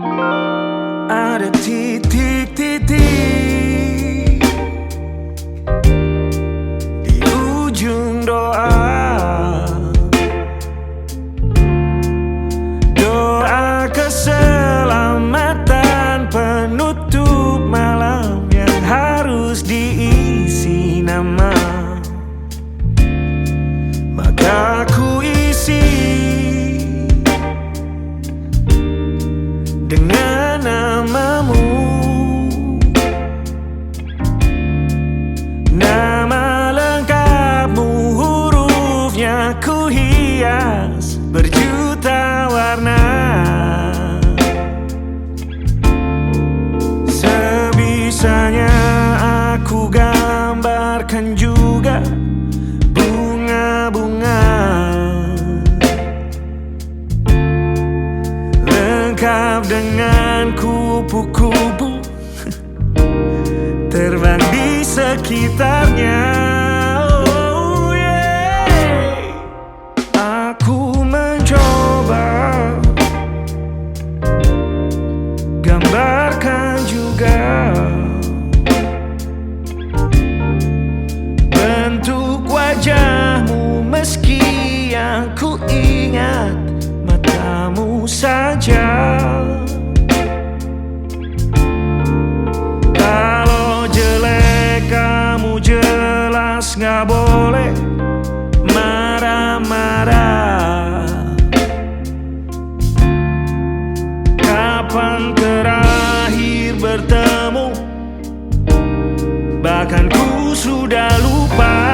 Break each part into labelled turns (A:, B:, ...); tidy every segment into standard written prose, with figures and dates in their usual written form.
A: Ada titik-titik di ujung doa, doa keselamatan penutup malam yang harus diisi nama. Maka ku isi dengan namamu, nama lengkapmu, hurufnya ku hias berjuta warna. Sebisanya aku gambarkan juga bunga-bunga lengkap dengan kupu-kupu terbang di sekitarnya. Oh yeah. Aku mencoba gambarkan juga bentuk wajahmu, meski yang ku ingat matamu saja. Kalau jelek kamu jelas gak boleh marah-marah. Kapan terakhir bertemu, bahkan ku sudah lupa.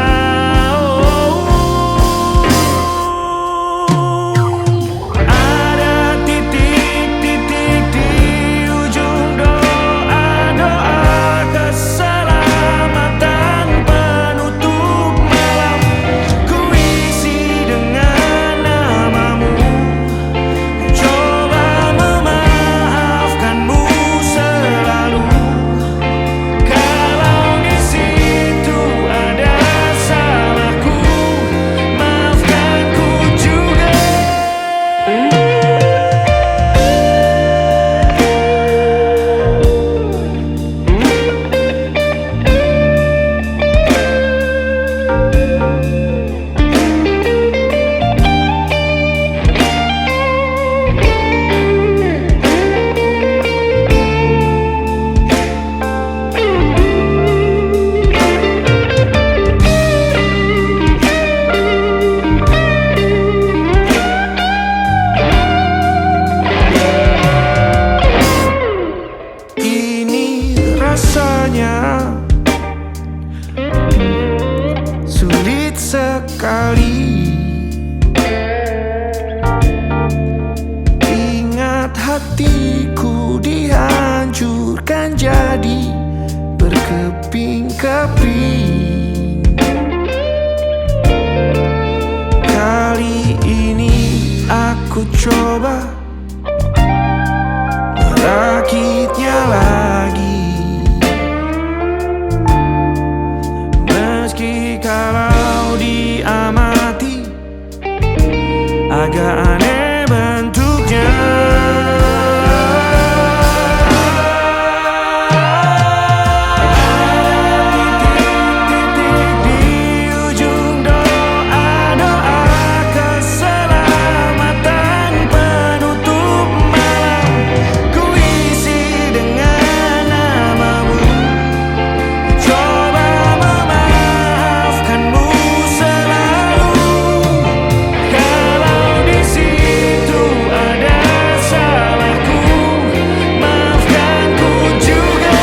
A: Rasanya sulit sekali ingat hatiku dihancurkan jadi berkeping-keping. Kali ini aku coba merakitnya lagi. Meski kalau diamati agak aneh bentuknya. Titik-titik di ujung doa, doa keselamatan penutup malam. Ku isi dengan namamu, coba memaafkanmu selalu. Kalau di situ ada salahku, maafkanku juga.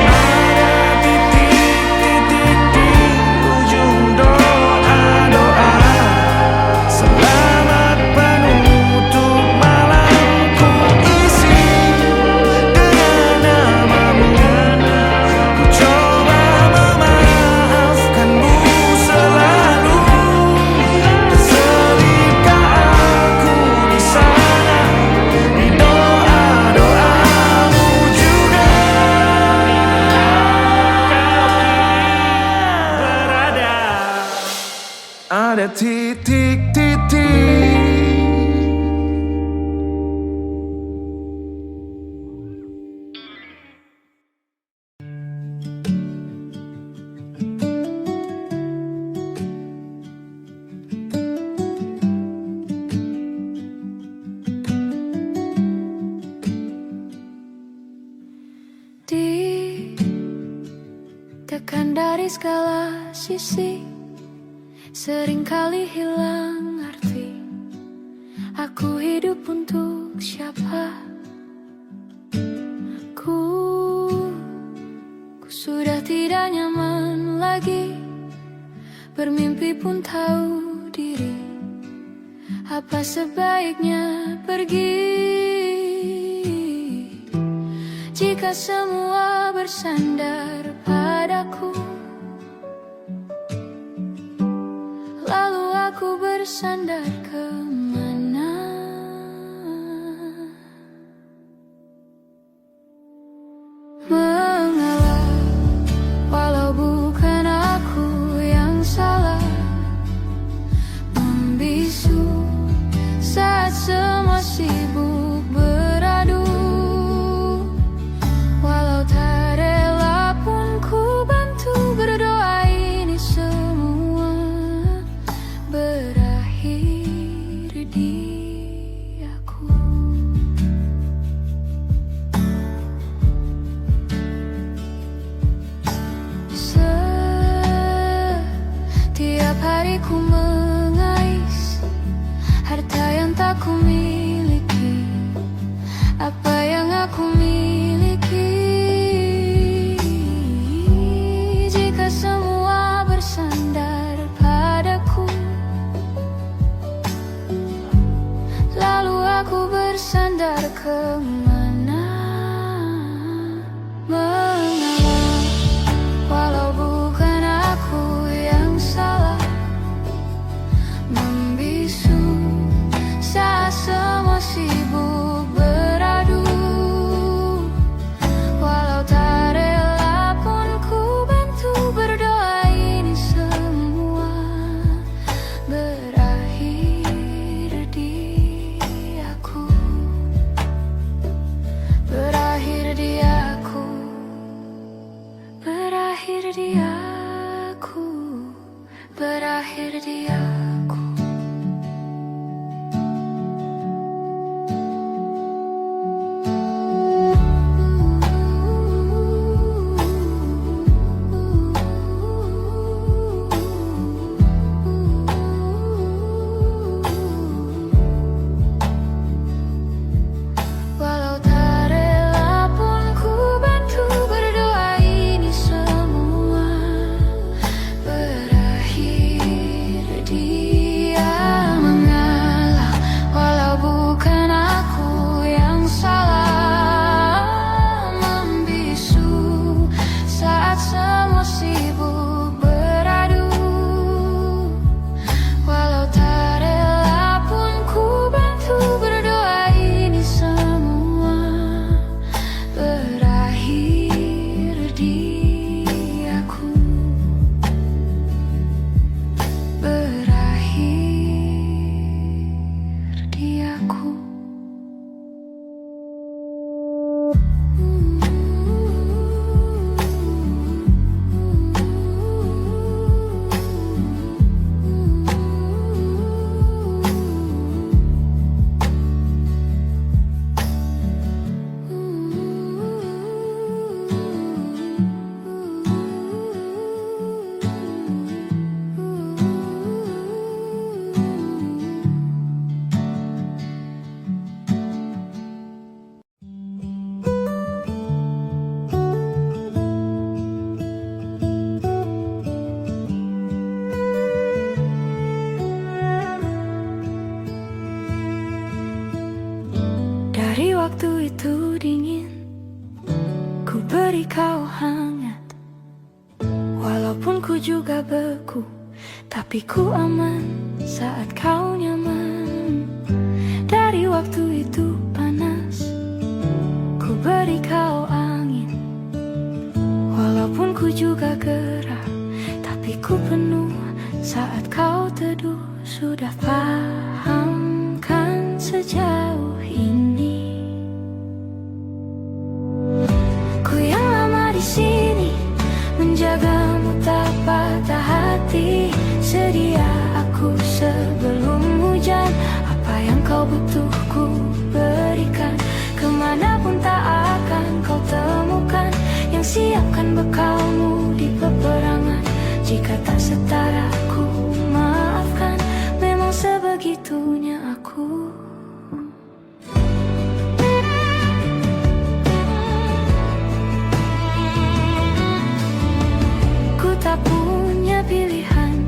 A: Ada titik-titik di ujung doa, doa selamat penutup malam. Ku isi dengan namamu, ku coba memaafkanmu selalu. Terselipkah aku di sana, di doa-doamu juga. Kau berada, ada titik-titik
B: dari segala sisi, seringkali hilang arti. Aku hidup untuk siapa? Ku sudah tidak nyaman lagi, bermimpi pun tahu diri. Apa sebaiknya pergi jika semua bersandar padaku? Lalu aku bersandar kemana? Mengalah, walau bukan aku yang salah. Membisu saat semua sibuk beradu. Walau tak rela pun ku bantu berdoa ini semua berakhir di aku. Setiap hari ku mengais harta yang tak ku miliki. Apa yang aku miliki jika semua bersandar padaku? Lalu aku bersandar kemana? Mengalah, walau bukan aku yang salah. Membisu saat semua sibuk beradu. Walau tak rela pun ku bantu berdoa ini semua berakhir di aku. Berakhir di aku. Berakhir di aku. Berakhir di aku. Walau tak rela pun ku bantu berdoa ini semua berakhir dia. Mengalah, walau bukan aku yang salah. Membisu saat semua sibuk beradu. Walau tak rela pun ku bantu berdoa ini semua berakhir di aku. Berakhir di aku. Dari waktu itu dingin, ku beri kau hangat. Walaupun ku juga beku, tapi ku aman saat kau nyaman. Dari waktu itu panas, ku beri kau angin. Walaupun ku juga gerah, tapi ku penuh saat kau teduh. Sudah paham kan sejauh ini? Ku yang lama di sini menjagamu tak patah hati. Sedia aku sebelum hujan. Apa yang kau butuh ku berikan. Kemanapun tak akan kau temukan yang siapkan bekalmu di peperangan. jika tak setara ku maafkan. Memang sebegitunya aku. Ku tak punya pilihan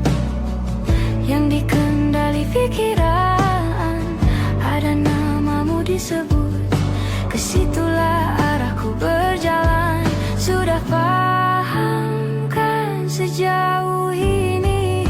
B: yang dikendali pikiran. Ada namamu disebut, kesitulah arahku berjalan. Sudah paham kan sejauh ini,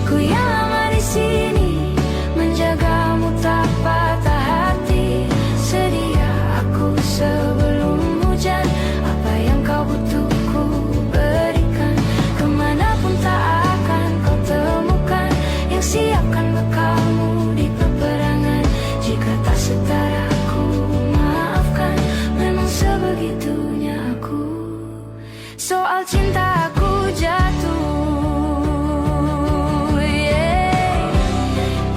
B: ku yang lama di sini, menjagamu tak patah hati. Sedia aku sebelum hujan, apa yang kau butuh ku berikan. Kemanapun tak akan kau temukan yang siapkan bekalmu di peperangan. Jika tak setara ku maafkan, memang sebegitunya aku. Soal cinta aku jatuh, yeah.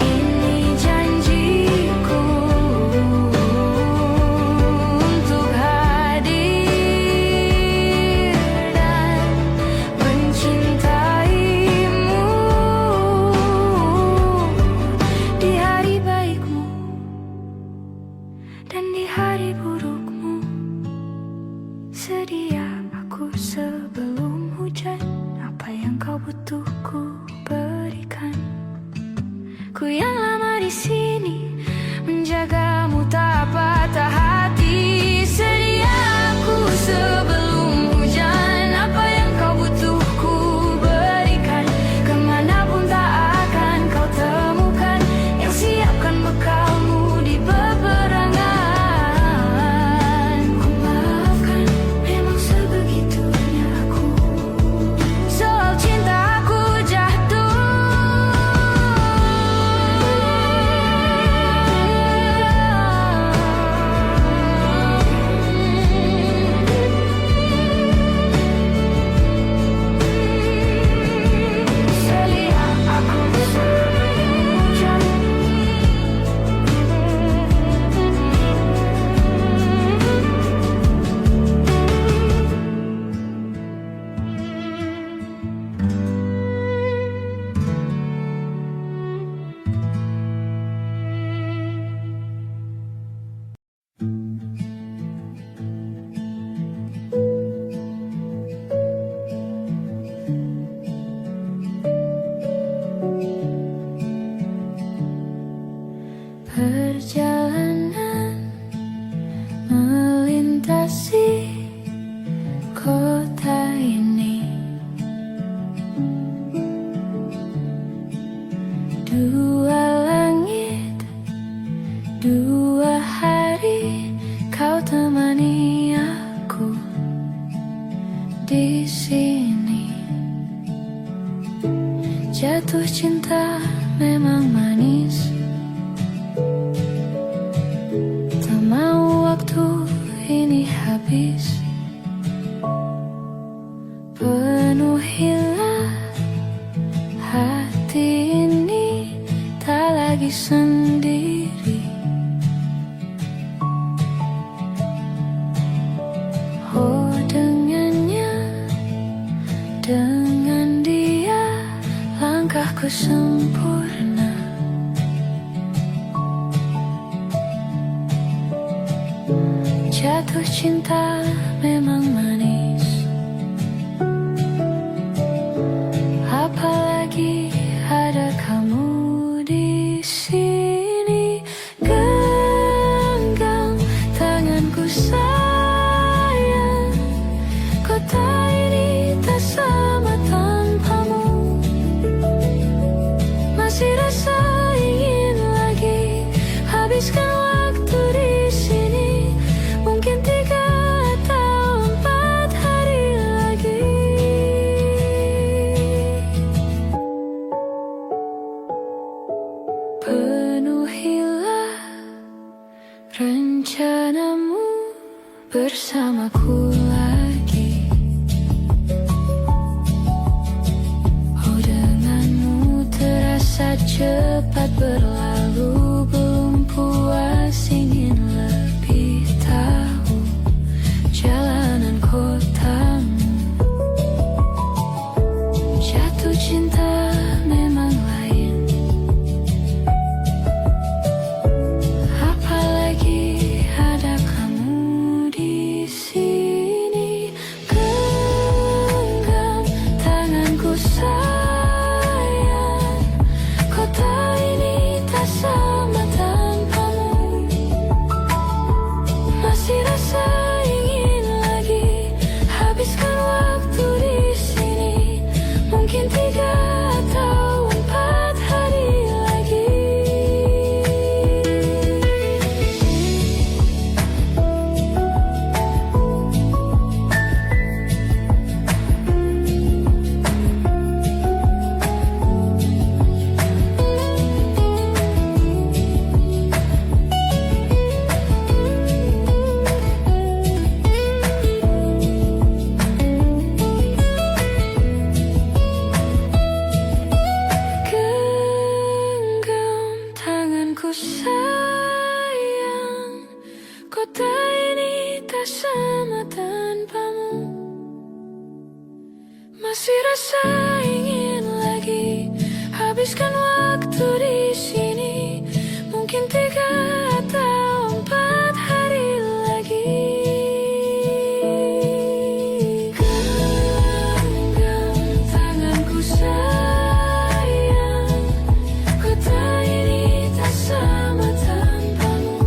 B: Ini janjiku untuk hadir dan mencintaimu di hari baikmu dan di hari burukmu. Sedia aku sebelum hujan, apa yang kau butuh ku berikan. Ku yang lama di sini, menjagamu tak patah hati. Sedia aku sebelum hujan, apa yang kau butuh ku berikan. Kemanapun tak akan kau temukan yang siapkan bekalmu di peperangan. Ku maafkan, memang sebegitunya aku. Soal cinta aku jatuh. Sedia aku sebelum hujan. Perjalanan melintasi kota ini, dua langit, dua hari, kau temani aku di sini. Jatuh cinta memang manis, tak mau waktu ini habis. Penuhilah hati ini, tak lagi sendiri. Oh, dengannya, dengan dia, langkahku sempurna. Jatuh cinta memang manis, apalagi ada kamu di sini. Genggam tanganku sayang, kota ini tak sama tanpamu. Masih rasa ingin lagi habiskan waktu di sini. Mungkin 3 atau 4 hari lagi. Penuhilah rencanamu bersamaku lagi. Oh, denganmu terasa cepat berlalu. Belum puas ingin lebih tahu jalanan kotamu. bersama tanpamu. Masih rasa ingin lagi habiskan waktu di sini. Mungkin 3 atau 4 hari lagi. Sayang, kota ini tak sama tanpamu. Masih rasa ingin lagi habiskan waktu di sini. Mungkin 3 atau 4 hari lagi. Genggam tanganku sayang, kota ini tak sama tanpamu.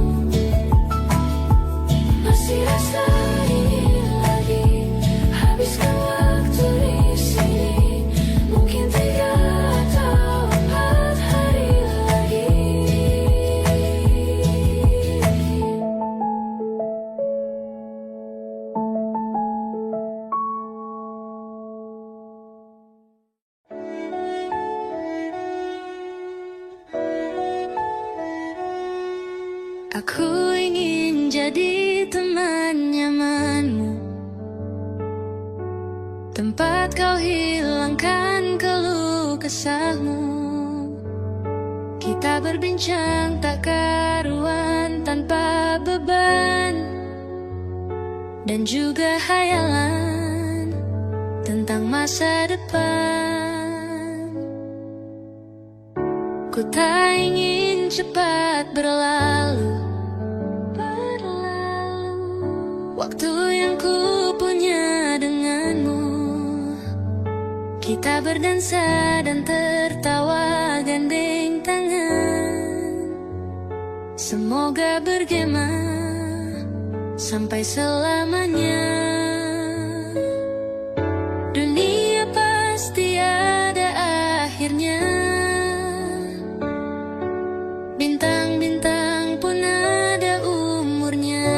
B: Masih rasa ingin lagi habiskan waktu di sini. Mungkin 3 atau 4 hari lagi. Aku ingin jadi teman nyamanmu, tempat kau hilangkan keluh kesahmu. Kita berbincang tak karuan tanpa beban, dan juga hayalan tentang masa depan. Ku tak ingin cepat berlalu waktu yang ku punya denganmu. Kita berdansa dan tertawa gandeng tangan. Semoga bergema sampai selamanya. Dunia pasti ada akhirnya. Bintang-bintang pun ada umurnya.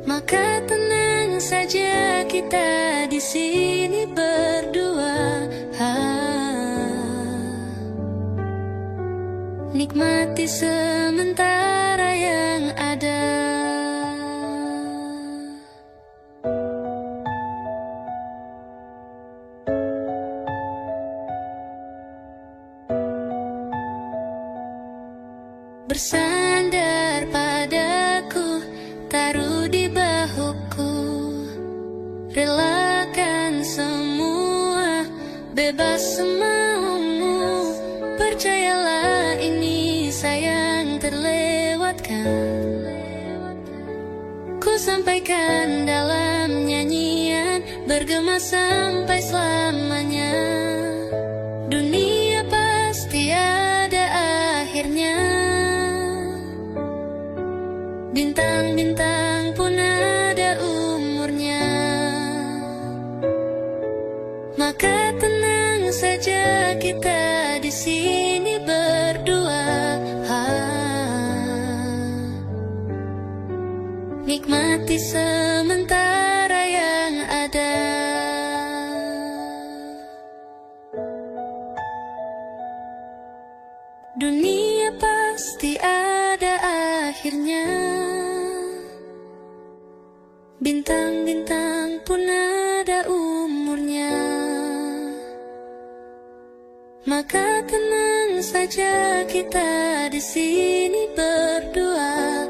B: Maka tenang saja kita di sini berdua. Nikmati sementara yang ada. Bersandar padaku, taruh di bahuku, relakan semua, bebas semaumu. Percayalah ini sayang terlewatkan. Ku sampaikan dalam nyanyian, bergema sampai selamanya. Dunia pasti ada akhirnya. Bintang-bintang pun ada umurnya. Maka tenang saja kita di sini berdua. Nikmati sementara yang ada. Dunia pasti ada akhirnya. Bintang-bintang pun ada umurnya. Maka tenang saja kita di sini berdua.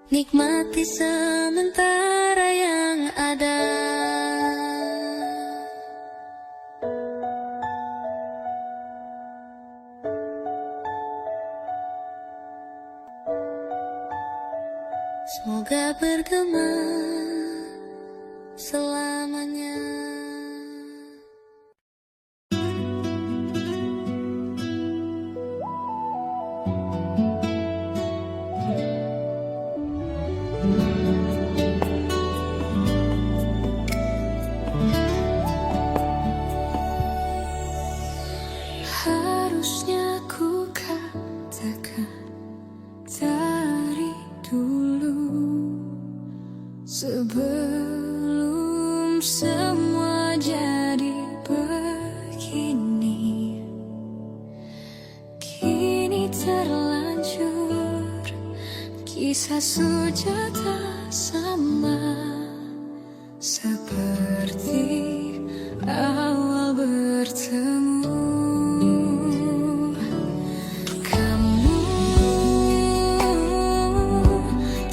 B: Nikmati sementara yang ada. Semoga bergema selamanya. harusnya ku katakan dari dulu, sebelum semua jadi begini. Kini terlanjur, kisah sudah tak sama seperti awal bertemu. Kamu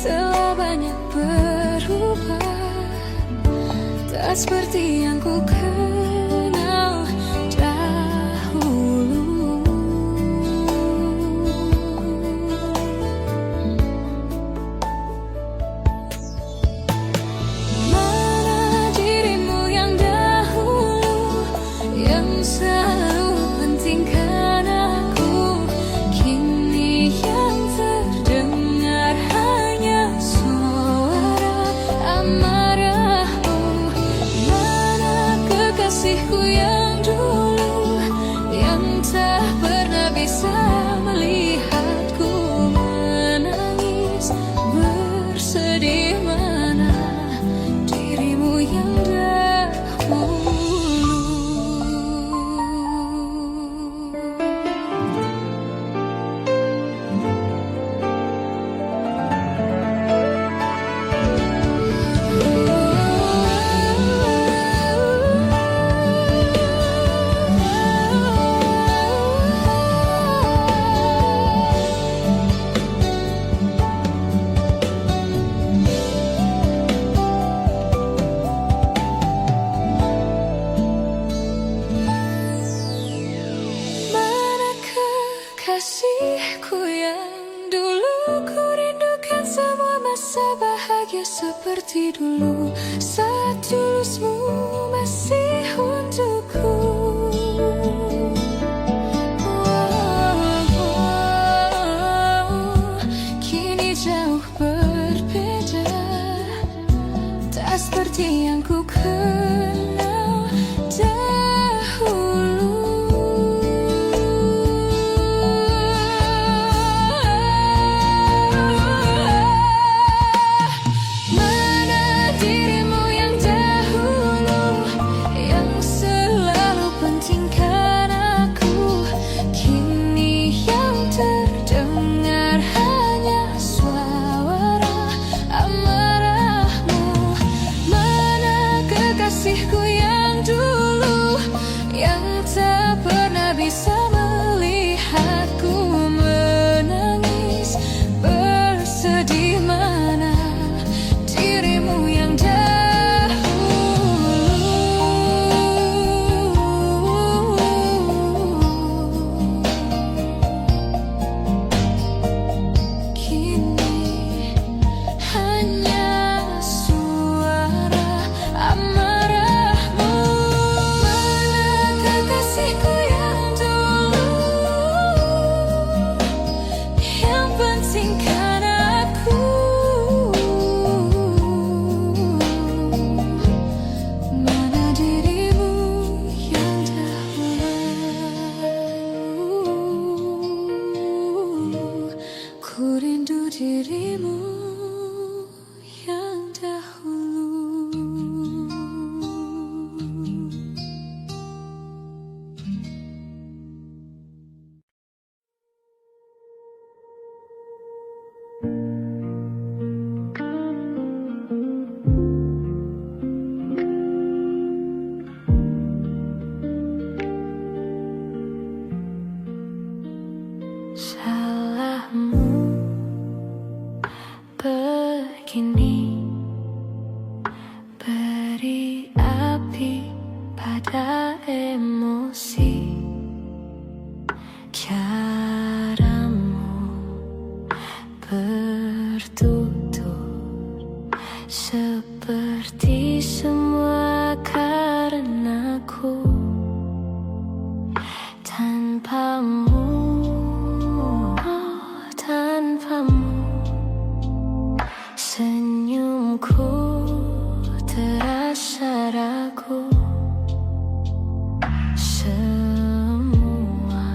B: telah banyak berubah, tak seperti yang ku kenal dahulu. Mana dirimu yang dahulu, yang selalu pentingkan aku. Kini yang terdengar hanya suara amarahmu. Mana kekasihku yang dulu, yang tak pernah bisa melihatku menangis bersedih. Mana dirimu yang dahulu. Mana kekasihku yang dulu, ku rindukan semua masa bahagia seperti dulu, saat tulusmu masih untukku. Kini jauh berbeda, tak seperti yang ku kenal dahulu. Mana dirimu yang dahulu, yang selalu pentingkan aku. Kini yang terdengar hanya suara amarahmu. Mana kekasihku yang dulu, yang tak pernah bisa melihatku menangis bersedih. Mana dirimu yang dahulu. Kini hanya suara amarahmu. Mana kekasihku yang dulu, yang pentingkan aku. Mana dirimu yang dahulu, ku rindu dirimu yang dahulu. Salahmu begini, beri api pada emosi. Caramu bertutur seperti semua karenaku. Tanpamu, tanpamu, senyumku terasa ragu. Semua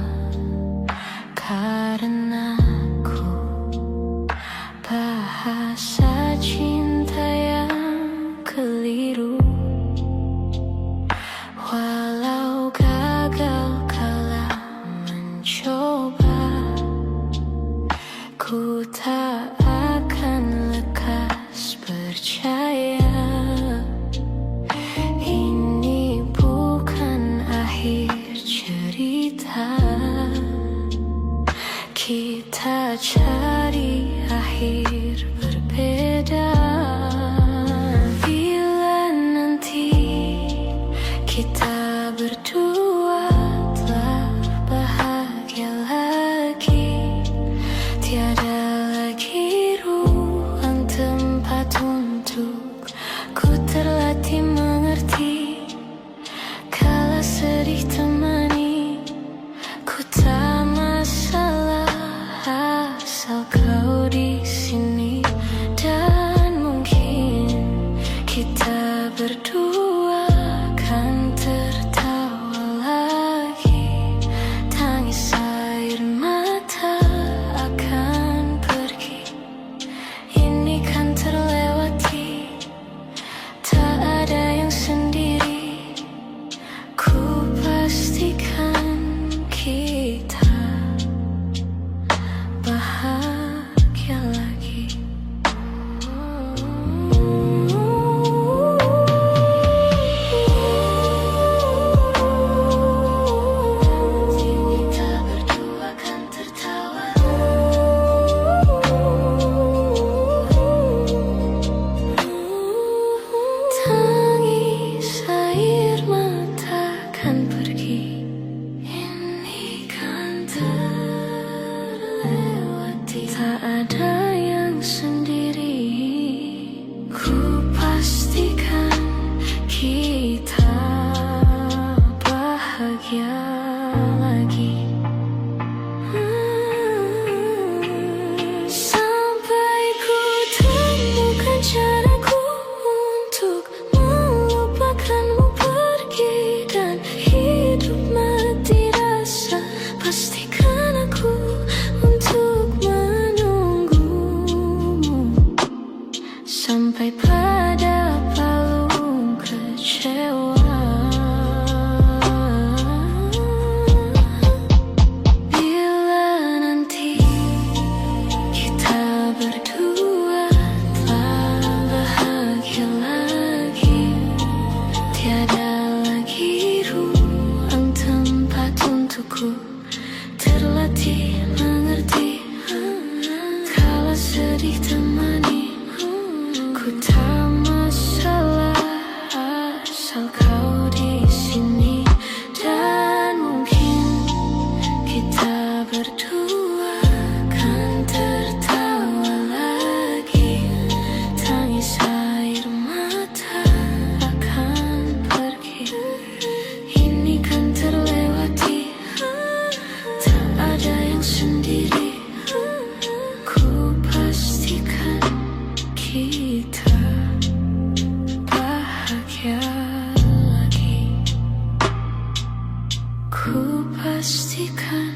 B: Ku pastikan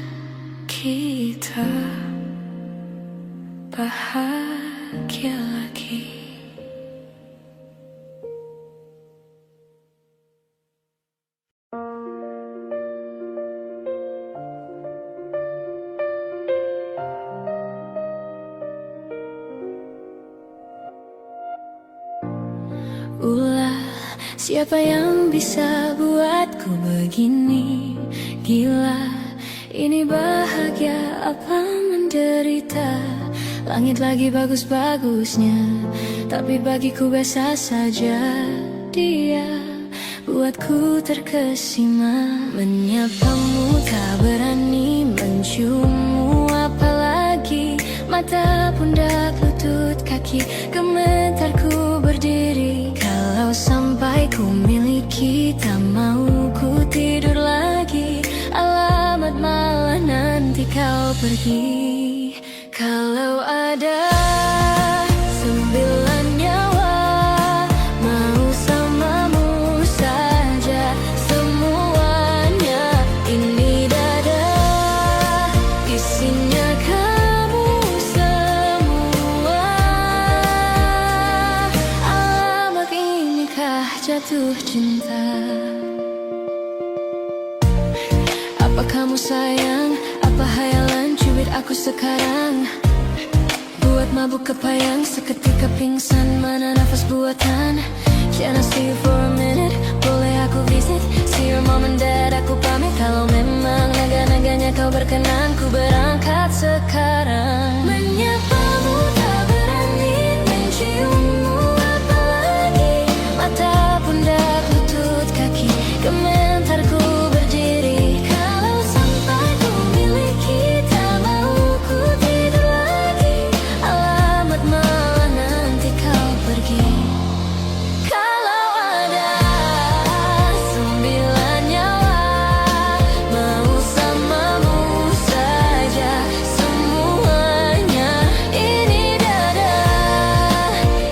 B: kita bahagia lagi. Ulah, siapa yang bisa buatku begini? Gila, ini bahagia apa menderita? Langit lagi bagus-bagusnya, tapi bagiku biasa saja. Dia buatku terkesima. Menyapamu tak berani, menciummu apalagi. Mata, pundak, lutut, kaki, gemetarku berdiri. Kalau sampai ku miliki, tak mau ku tidur lagi. Alamat malah nanti kau pergi. Kalau ada 9 nyawa, mau samamu saja semuanya. Ini dada, isinya kamu semua. Alamak, inikah jatuh cinta? Apa kamu sayang? Apa hayalan cubit aku sekarang? Buat mabuk kepayang, seketika pingsan. Mana nafas buatan? Can I see you for a minute? Boleh aku visit? See your mom and dad, aku pamit. Kalau memang naga-naganya kau berkenan, ku berangkat sekarang. Menyapamu tak berani, menciummu apalagi. Mata, pundak, lutut, kaki, gemetarku berdiri. Kalau sampai ku miliki, tak mau ku tidur lagi. Alamat malah nanti kau pergi. Kalau ada 9 nyawa, mau samamu saja semuanya. Ini dada,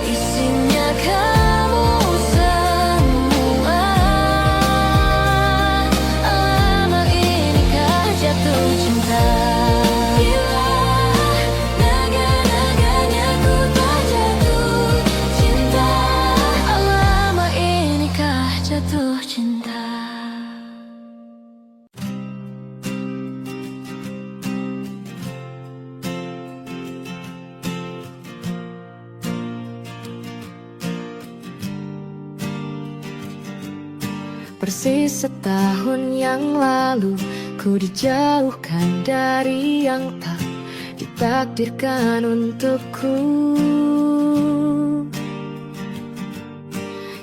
B: isinya kamu semua. Alamak, inikah jatuh cinta? Gila, naga-naganya ku tak jatuh cinta. Alamak, inikah jatuh cinta? Persis setahun yang lalu, ku dijauhkan dari yang tak ditakdirkan untukku.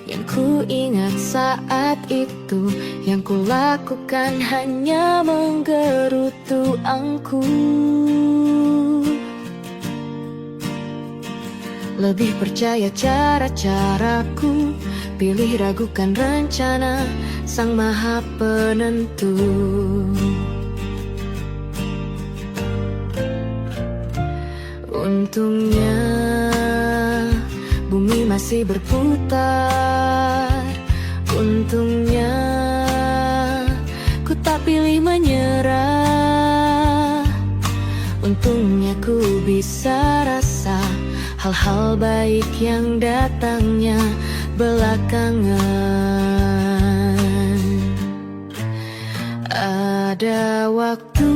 B: Yang ku ingat saat itu, yang ku lakukan hanya menggerutu angku. Lebih percaya cara-caraku, pilih ragukan rencana Sang Maha Penentu. Untungnya bumi masih berputar. Untungnya ku tak pilih menyerah. Untungnya ku bisa rasa hal-hal baik yang datangnya belakangan. Ada waktu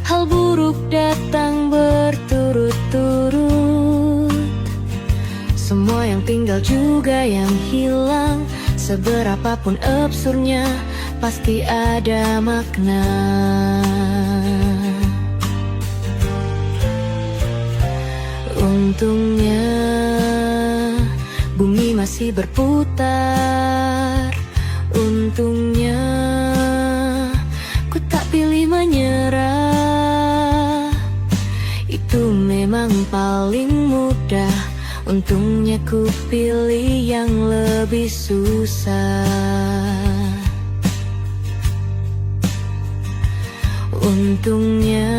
B: hal buruk datang berturut-turut. Semua yang tinggal juga yang hilang. Seberapapun absurdnya, pasti ada makna. Untungnya bumi masih berputar. Untungnya ku tak pilih menyerah. Itu memang paling mudah. Untungnya ku pilih yang lebih susah. Untungnya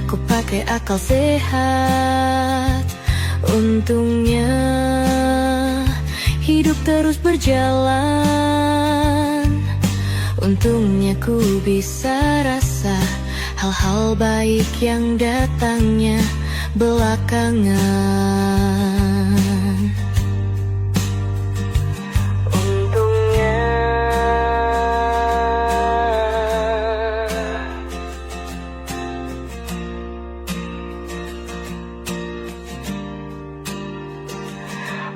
B: ku pakai akal sehat. Untungnya terus berjalan. Untungnya ku bisa rasa hal-hal baik yang datangnya belakangan.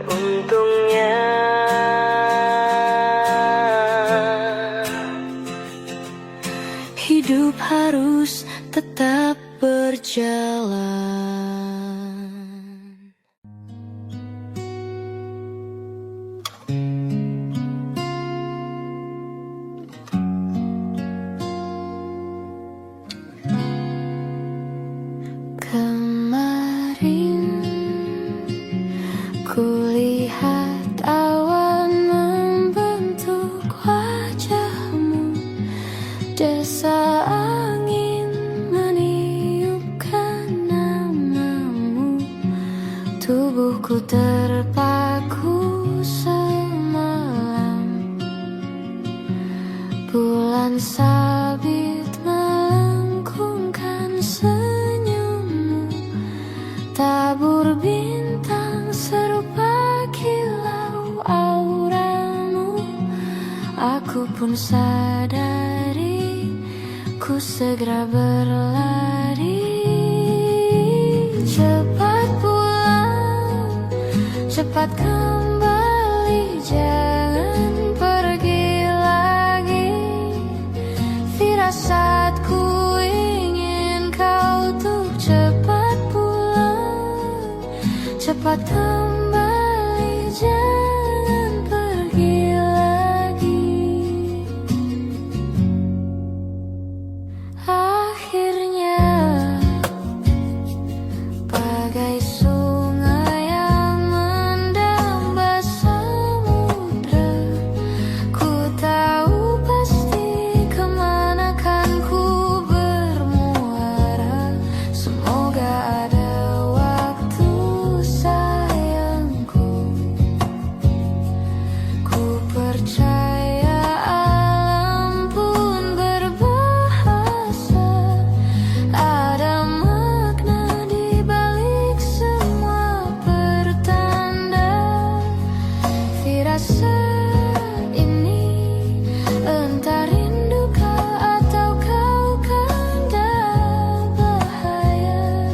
B: Untungnya hidup harus tetap berjalan. Kemarin kulihat awan membentuk wajahmu, desa angin meniupkan namamu. Tubuhku terpaku semalam, bulan sabit melengkungkan senyummu. Tabur bintang serupa kilau auramu. Aku pun sadari, ku segera berlari. Cepat pulang, cepat kembali, jangan pergi lagi. Firasatku ingin kau tuh cepat pulang, cepat kembali, jangan pergi lagi. Akhirnya bagai sungai yang mendamba samudra, ku tahu pasti kemana kan ku bermuara. Semoga ada waktu sayangku, ku percaya alam pun berbahasa. Ada makna di balik semua pertanda. Firasat ini entah rindukah atau kau kanda bahaya.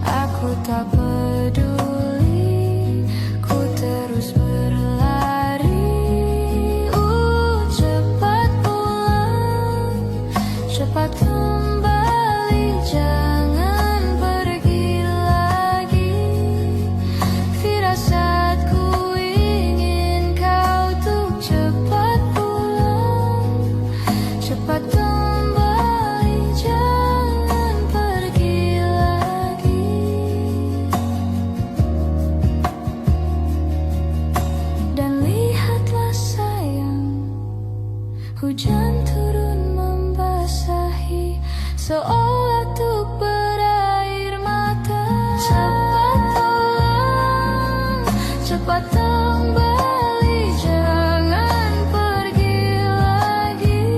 B: Aku tak peduli, ku terus berlari. Cepat pulang, cepat kembali, jangan pergi lagi. Firasatku ingin kau tuh cepat pulang, cepat kembali, jangan pergi lagi. Dan lihatlah sayang, hujan turun membasahi seolah tuk berair mata. Cepat pulang, cepat kembali, jangan pergi lagi.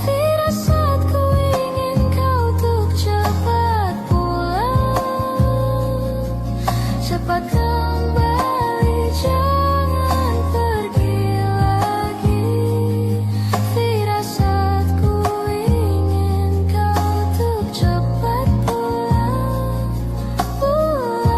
B: Firasatku ingin kau tuk cepat pulang, cepat kembali, jangan pergi lagi. Firasatku ingin kau tuk cepat pulang, pulang,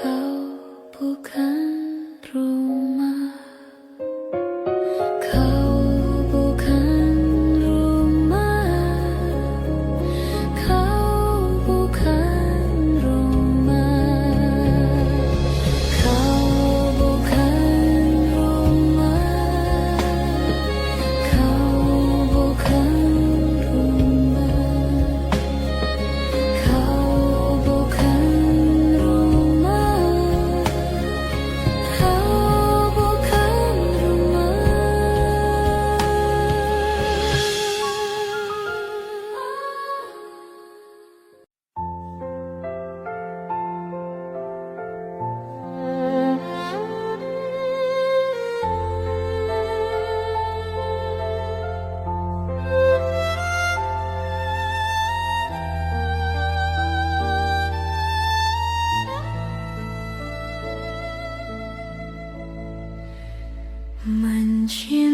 B: Kau bukan rumah, kau bukan rumah, kau bukan rumah, kau bukan rumah, kau bukan rumah, kau bukan rumah, kau bukan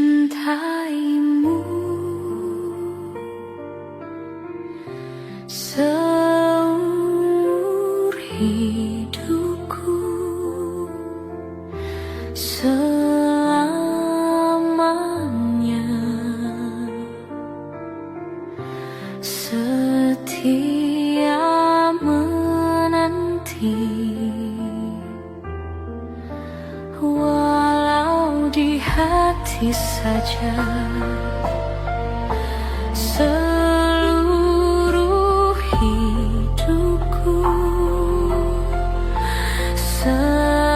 B: mencintaimu seumur hidupku, selamanya setia menanti. Walau di hati saja seluruh hidupku, selamanya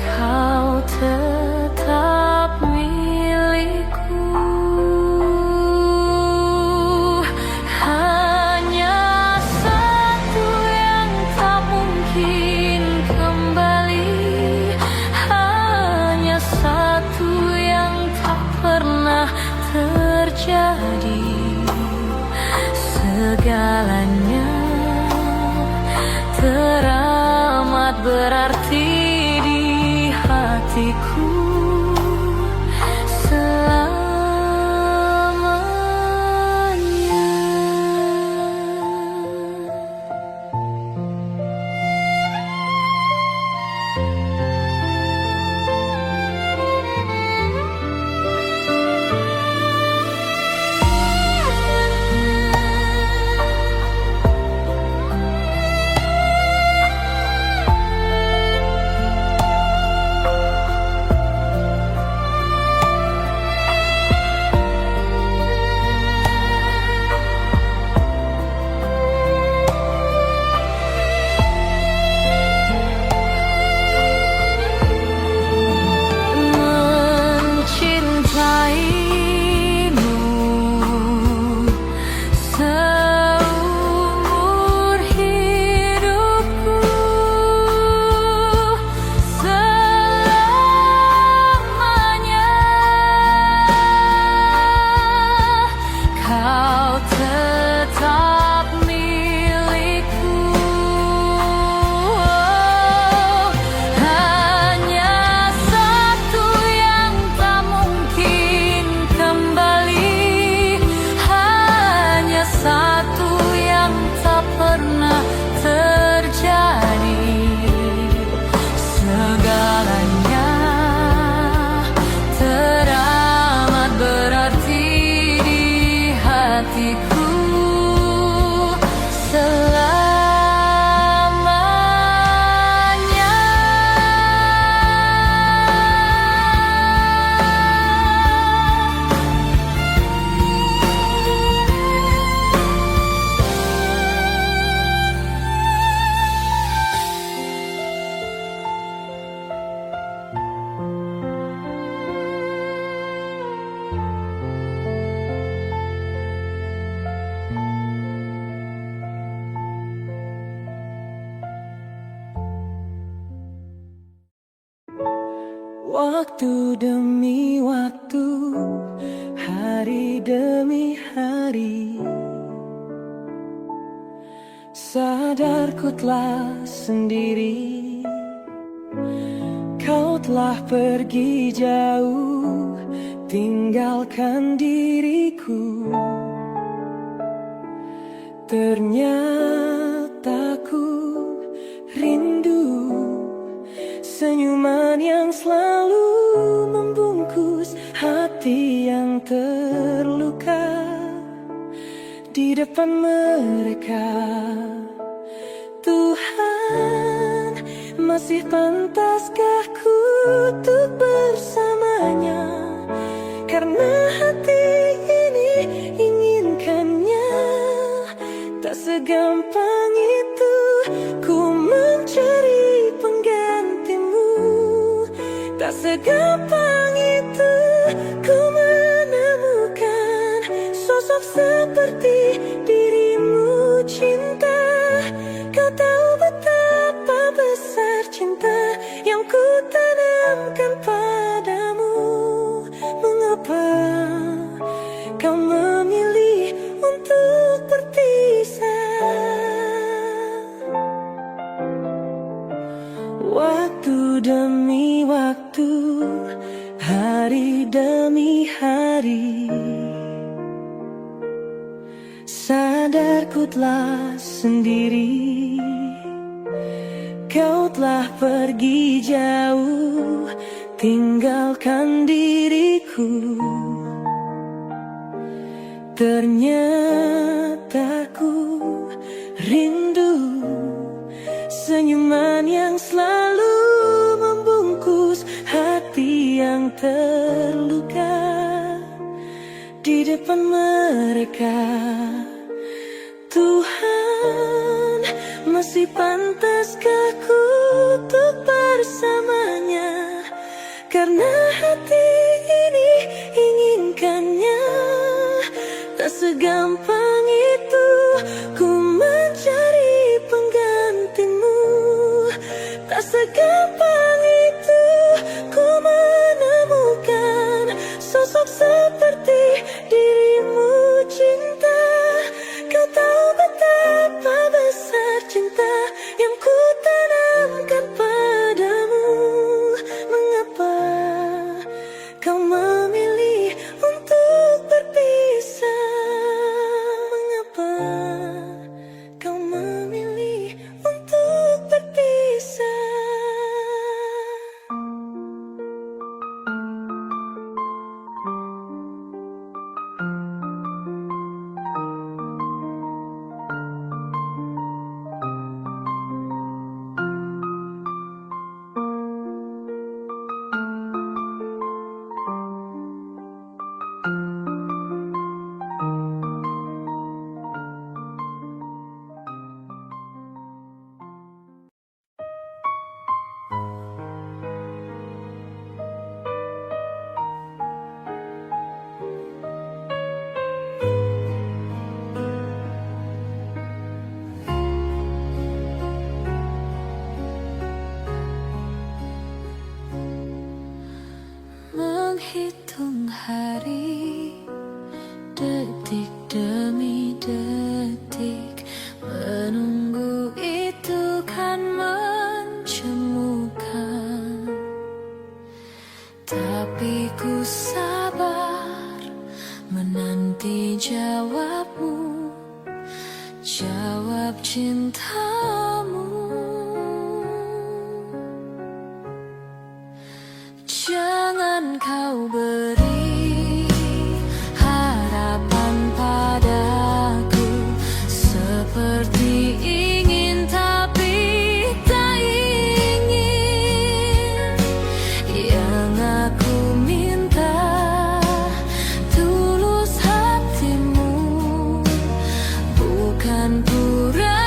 B: kau tetap milikku. Hanya satu yang tak mungkin kembali, hanya satu yang tak pernah terjadi. Segalanya teramat berarti di hatiku selamanya. Mencintaimu seumur hidupku, selamanya kau tetap milikku. Hanya satu yang tak mungkin kembali, hanya satu yang tak pernah terjadi. Segalanya teramat berarti di hatiku selamanya.
A: Waktu demi waktu, hari demi hari, sadarku telah sendiri. Kau telah pergi jauh, tinggalkan diriku. Ternyata ku rindu senyuman yang selalu membungkus hati yang terluka di depan mereka. Tuhan, masih pantaskah ku untuk bersamanya? Karena hati ini inginkannya. Tak segampang itu ku mencari penggantimu. Tak segampang itu ku menemukan sosok seperti dirimu, cinta. Kau tahu betapa besar cinta yang ku tanamkan padamu. Mengapa kau memilih untuk berpisah? Waktu demi waktu, hari demi hari, sadar ku telah sendiri. Kau telah pergi jauh, tinggalkan diriku. Ternyata ku rindu senyuman yang selalu membungkus hati yang terluka di depan mereka. Tuhan, masih pantaskah ku untuk bersamanya? Karena hati ini inginkannya. Tak segampang itu ku mencari penggantimu. Tak segampang itu ku menemukan sosok seperti dirimu, cinta. Kau tahu betapa besar cinta yang ku tanamkan padamu. Mengapa kau memilih untuk berpisah? Mengapa kau memilih untuk berpisah? Menghitung hari, detik demi detik, menunggu itu kan mencemukan. Tapi ku sabar menanti jawabmu, jawab cintamu. Jangan kau beri harapan padaku seperti ingin tapi tak ingin. Yang aku minta tulus hatimu, bukan pura-pura.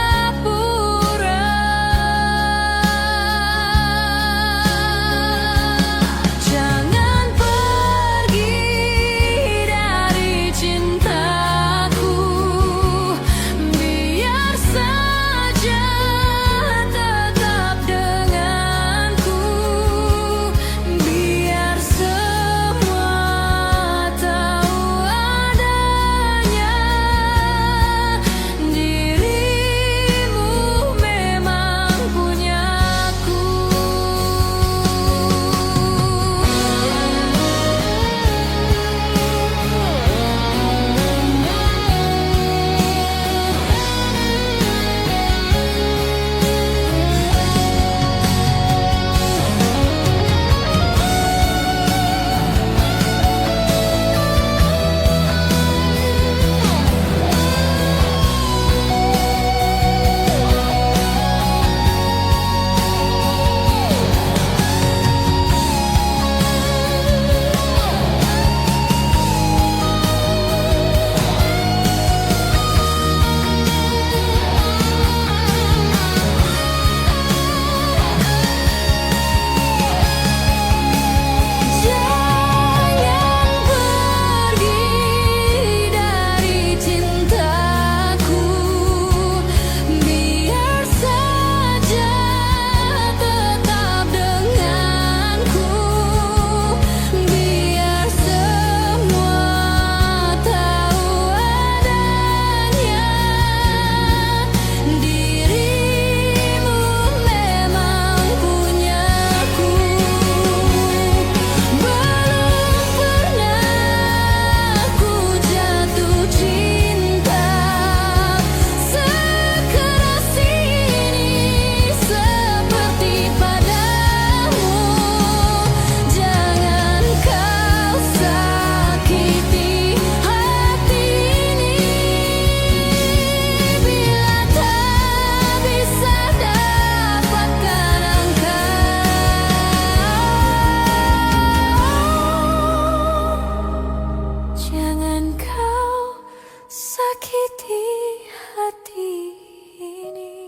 A: Jangan pergi
B: menyakiti hati ini.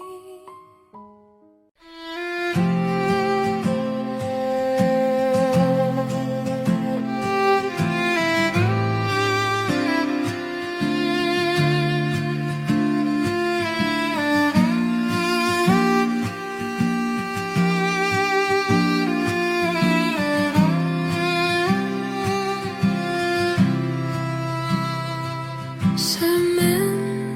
B: Sementara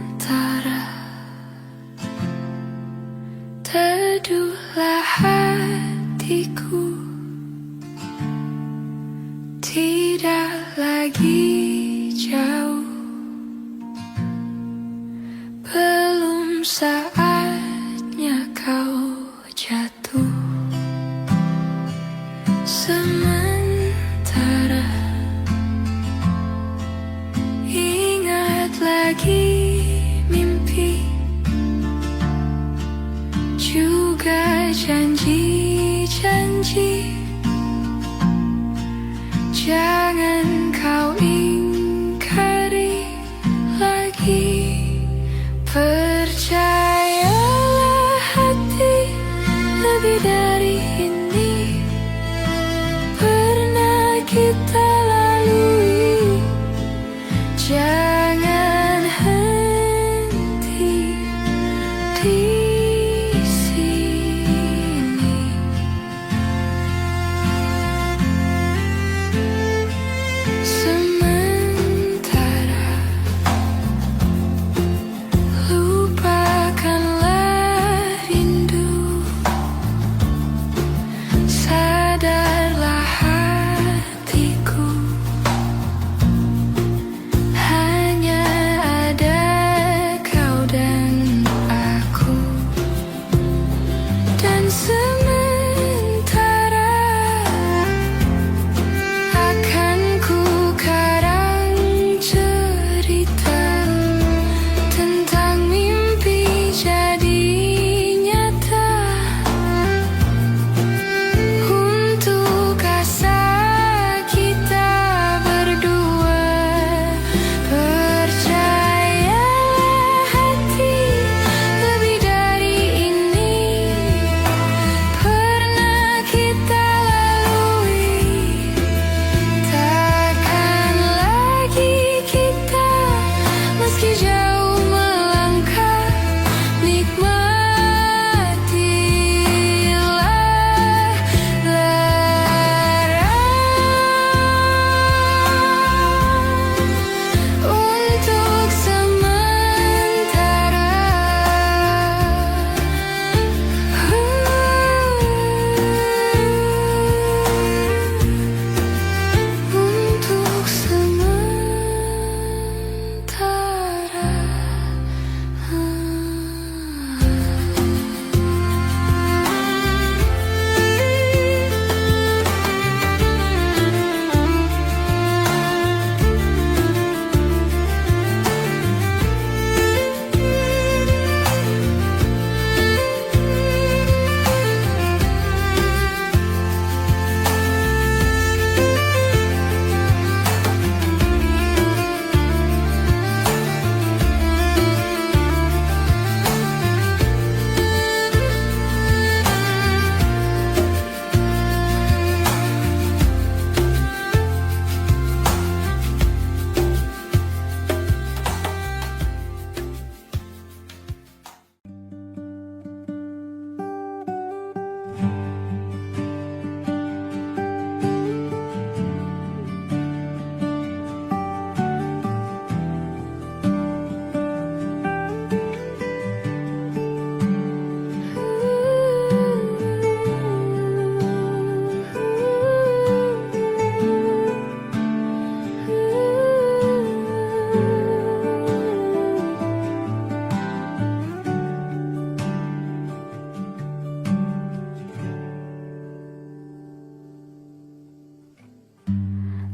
B: teduhlah hatiku, tidak lagi jauh, belum saatnya kau jatuh. Sementara ingat lagi mimpi, juga janji-janji. Jangan kau ingkari lagi. Percayalah hati, lebih dari ini pernah kita lalui. Jangan henti di sini. Sementara lupakanlah rindu, sadarlah hatiku, hanya ada kau dan aku. Dan sementara akan ku karang cerita tentang mimpi jadi nyata, untuk asa kita berdua. Percayalah hati, lebih dari ini pernah kita lalui. Takkan lagi kita meski jauh melangkah, nikmatilah lara untuk sementara. Untuk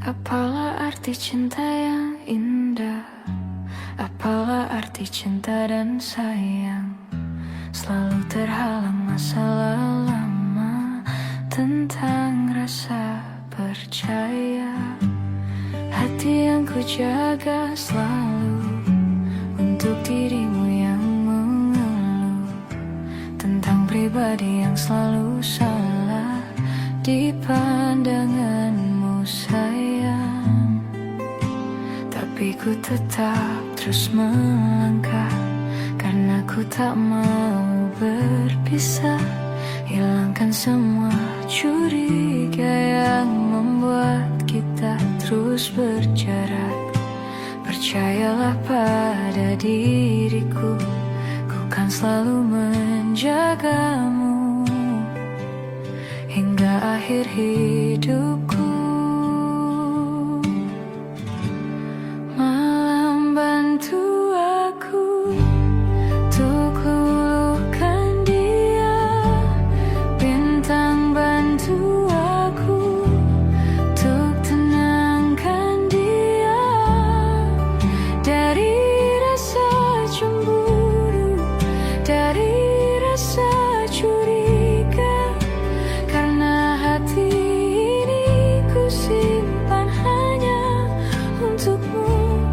B: apalah arti cinta yang indah, apalah arti cinta dan sayang, selalu terhalang masalah lama tentang rasa percaya. Hati yang ku jaga selalu untuk dirimu yang mengeluh tentang pribadi yang selalu salah di pandanganmu sayang. Tapi ku tetap terus melangkah karena ku tak mau berpisah. Hilangkan semua curiga yang membuat kita terus berjarak. Percayalah pada diriku, ku kan selalu menjagamu hingga akhir hidupku. Malam bantu aku untuk luluhkan dia, bintang bantu aku untuk tenangkan dia dari rasa cemburu, dari rasa curiga. Karena hati ini ku simpan hanya untukmu.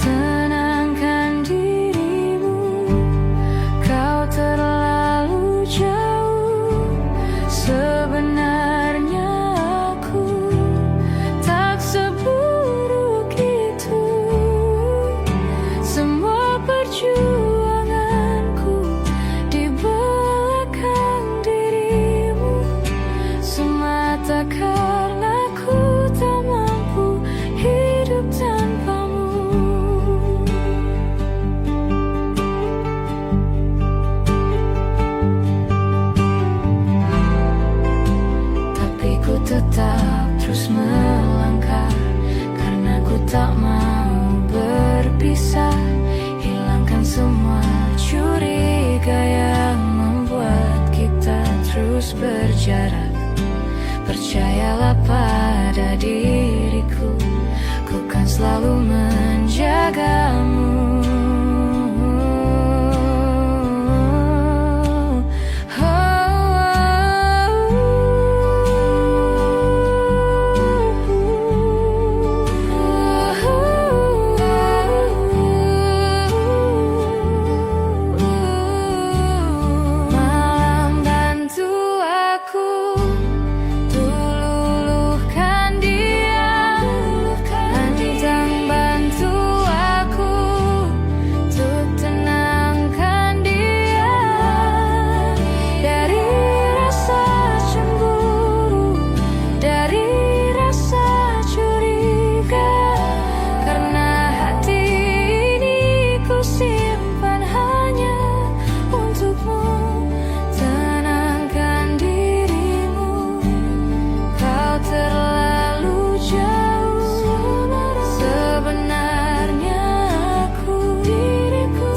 B: Tenangkan dirimu, kau terlalu jauh. Sebenarnya aku tak seburuk itu. Semua perjuanganku di belakang dirimu, semata karena ku tak mampu hidup tanpamu. Tapi ku tetap terus melangkah karena ku tak mau berpisah. Hilangkan semua curiga yang membuat kita terus berjarak. Percayalah pada diriku, ku kan selalu menjagamu. Malam bantu aku luluhkan dia, bintang bantu aku untuk tenangkan dia dari rasa cemburu, dari rasa curiga. Karena hati ini ku simpan hanya untukmu. Tenangkan dirimu, kau terlalu jauh. Sebenarnya aku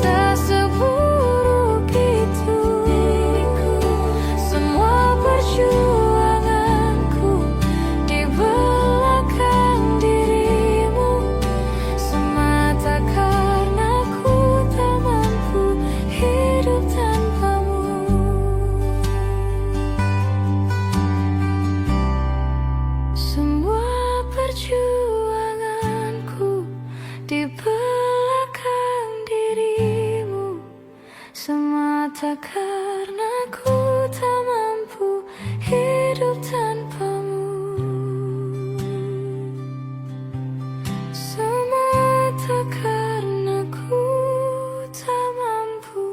B: tak seburuk itu. Semua perjuanganku di belakang dirimu, semata karena ku tak mampu hidup tanpamu. Semua perjuanganku di belakang dirimu, semata karena ku tak mampu hidup tanpamu. Semata karena ku tak mampu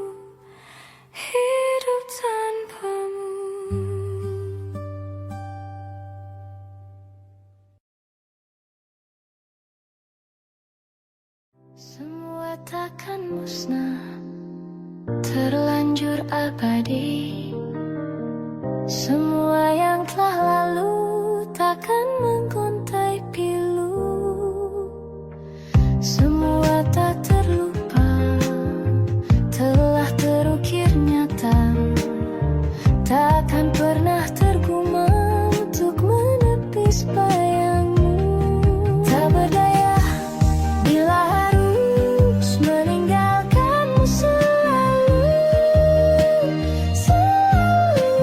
B: hidup tanpamu. Semua takkan musnah, terlanjur abadi. Semua yang telah lalu takkan menggontai pilu. Semua tak terlupa, telah terukir nyata. Takkan pernah tergumam untuk menepis bayangmu. Tak berdaya bila harus meninggalkanmu selalu, selalu.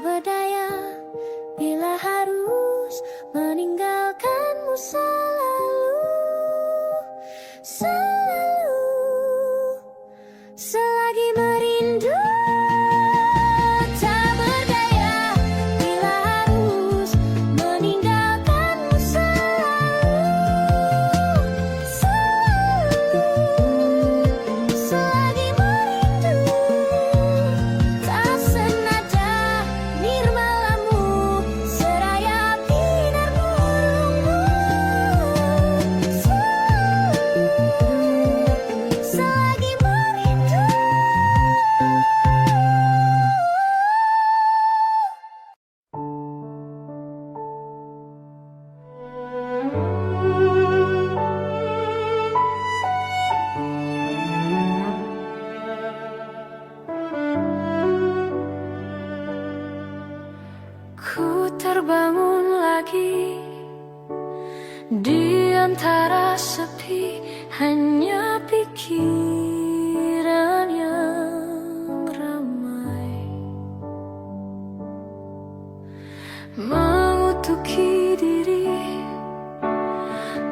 B: tak berdaya bila harus meninggalkanmu selalu, selalu, selagi merindu. Tak berdaya bila harus meninggalkanmu selalu, selalu, selagi merindu. Tak senada nirmalamu seraya binar burungmu, selalu, selagi merindu. Ku terbangun lagi di antara sepi, hanya pikiran yang ramai mengutuki diri,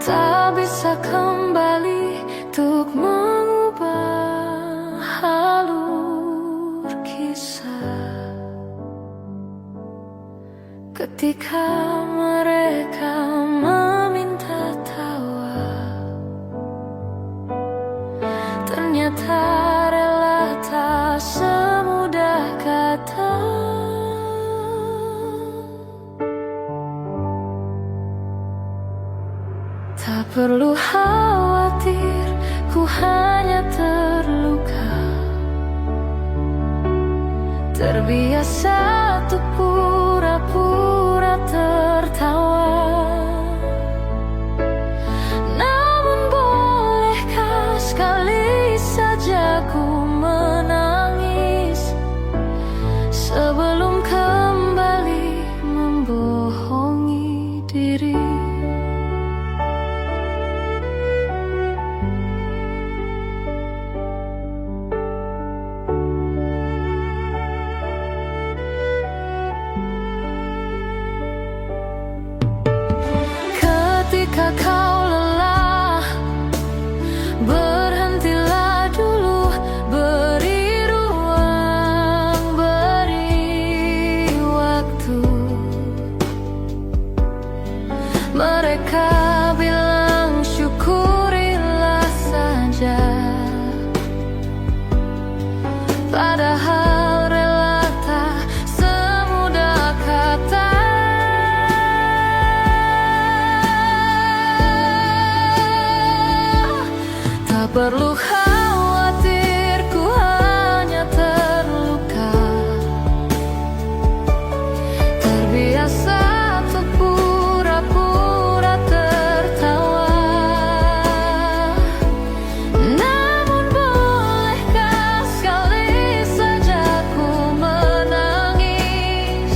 B: tak bisa kembali untuk mengubah alur kisah. Ketika mereka meminta tawa, ternyata rela tak semudah kata. Tak perlu khawatir, ku hanya terluka, terbiasa untuk pura-pura tertawa. Namun bolehkah sekali saja ku menangis sebelum kembali membohongi diri. Ketika kau lelah, berhentilah dulu, beri ruang, beri waktu. Mereka bilang syukurilah saja, padahal rela tak semudah kata. Tak perlu khawatir, ku hanya terluka, terbiasa untuk pura-pura tertawa. Namun bolehkah sekali saja ku menangis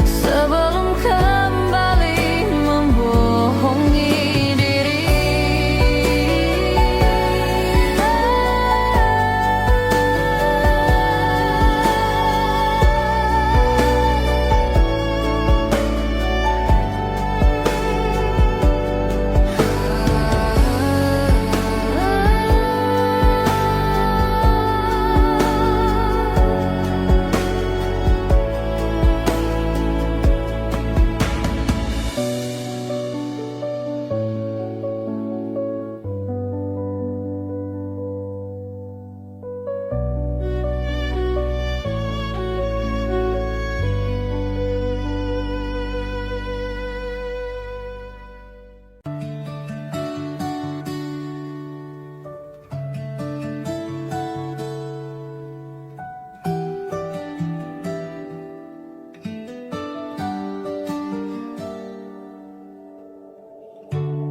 B: sebelum kembali membohongi diri.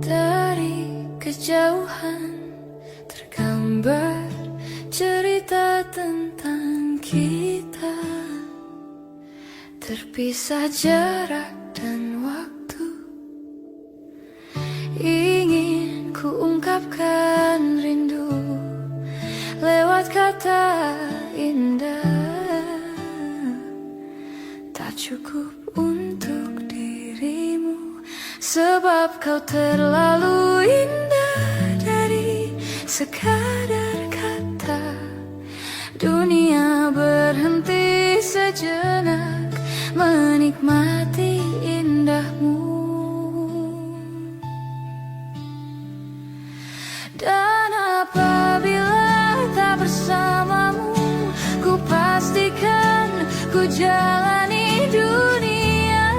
B: Dari kejauhan tergambar cerita tentang kita, terpisah jarak dan waktu. Ingin ku ungkapkan rindu lewat kata indah, cukup untuk dirimu, sebab kau terlalu indah dari sekadar kata. Dunia berhenti sejenak menikmati indahmu. Dan apabila tak bersamamu, ku pastikan ku jalani dunia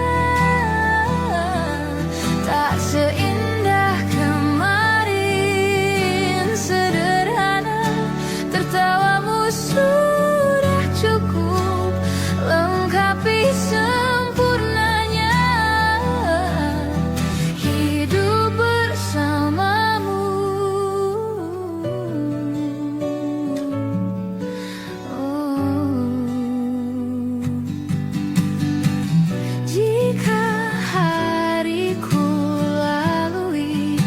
B: tak seindah kemarin. Sederhana, tertawamu sudah cukup lengkapi sempurnanya hidup bersamamu. Jika hariku lalui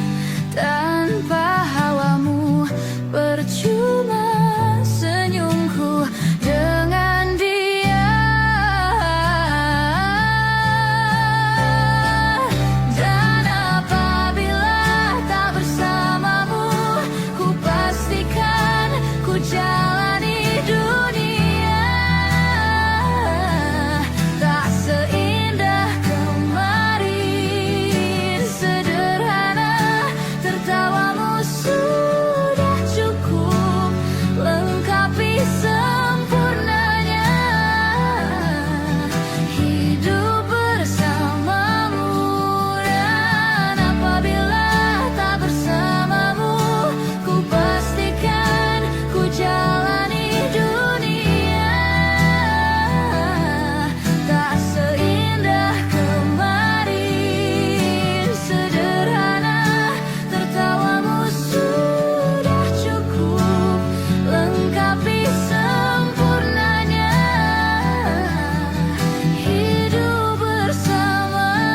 B: tanpa hawamu, percuma senyumku dengan dia. Dan apabila tak bersamamu, ku pastikan ku jalani dunia tak seindah kemarin. Sederhana, tertawamu sudah cukup lengkapi sempurnanya hidup bersamamu. Dan apabila tak bersamamu, ku pastikan ku jalani dunia tak seindah kemarin. Sederhana, tertawamu sudah cukup lengkapi sempurnanya hidup bersamamu.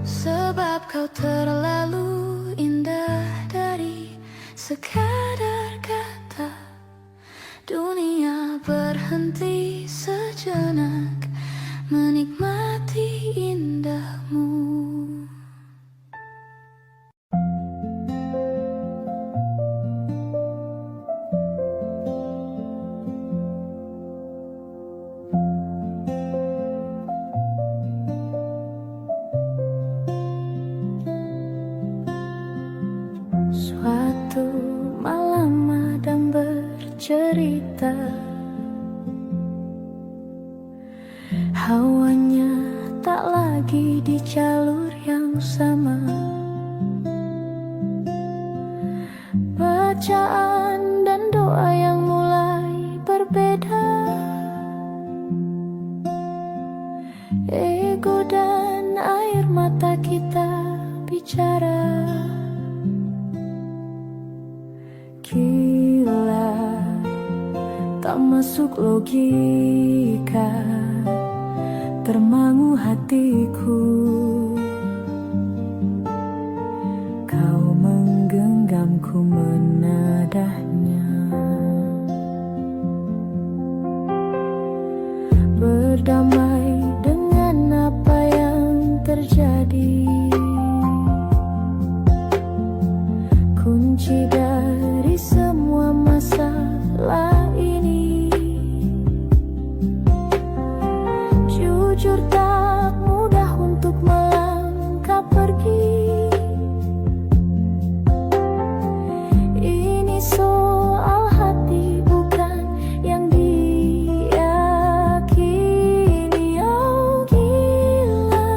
B: Sebab kau terlalu indah dari sekadar kata. Dunia berhenti sejenak menikmati indahmu. Suatu malam Adam bercerita, hawanya tak lagi di jalur yang sama. Bacaan dan doa yang mulai berbeda. Ego dan air mata kita bicara. Gila, tak masuk logika, termangu hatiku. Kau menggenggamku menadahnya, berdamai dengan apa yang terjadi. Kunci dari semua masalah ini, jujur tak mudah untuk melangkah pergi. Ini soal hati bukan yang diyakini. Oh gila,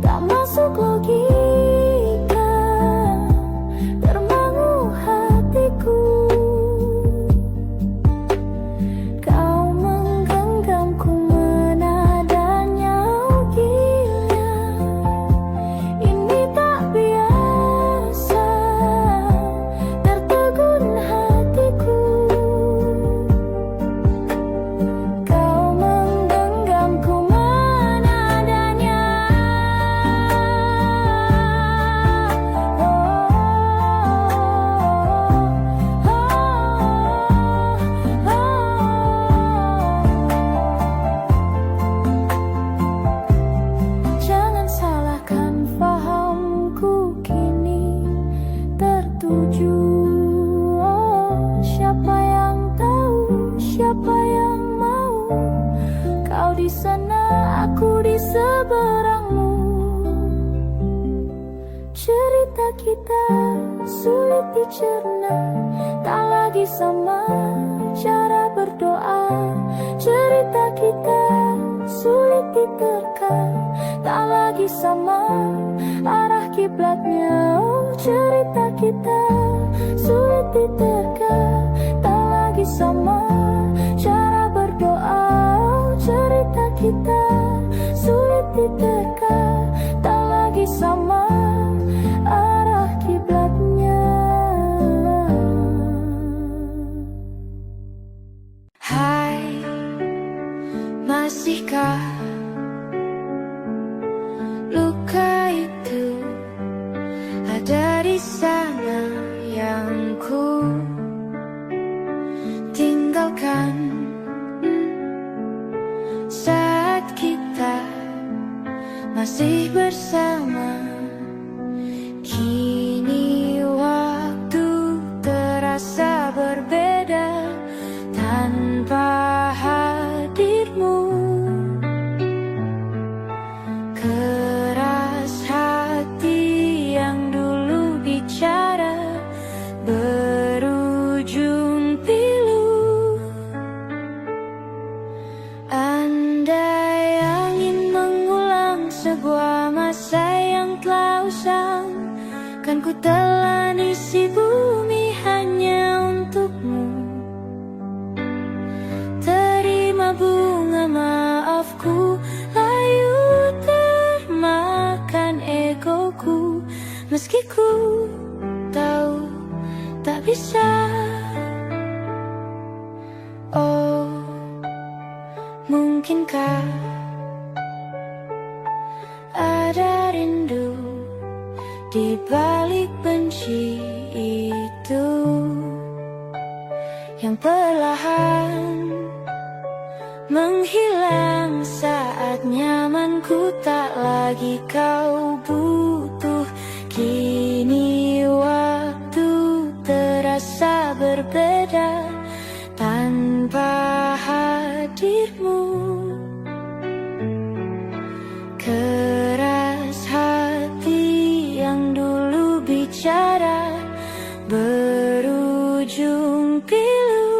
B: tak masuk logika, termangu hatiku. Kau menggenggamku menadahnya. sana, aku di seberangmu. Cerita kita sulit dicerna, tak lagi sama cara berdoa. Cerita kita sulit diterka, tak lagi sama arah kiblatnya. Oh, cerita kita sulit diterka, tak lagi sama cara berdoa. Oh, cerita kita sulit diterka, tak lagi sama arah kiblatnya. Hai, masihkah luka itu ada di sana yang ku tinggalkan saat kita masih bersama? Kini waktu terasa berbeda tanpa hadirmu. Keras hati yang dulu bicara berujung pilu. Andai angin mengulang sebuah masa yang telah usang, kan ku telan isi bumi hanya untukmu. Terima bunga maafku, layu termakan egoku. Meski ku tahu tak bisa. Oh, mungkinkah ada rindu di balik benci itu yang perlahan menghilang saat nyamanku tak lagi kau butuh. Kini waktu terasa berbeda tanpa hadirmu. Keras hati yang dulu bicara berujung pilu.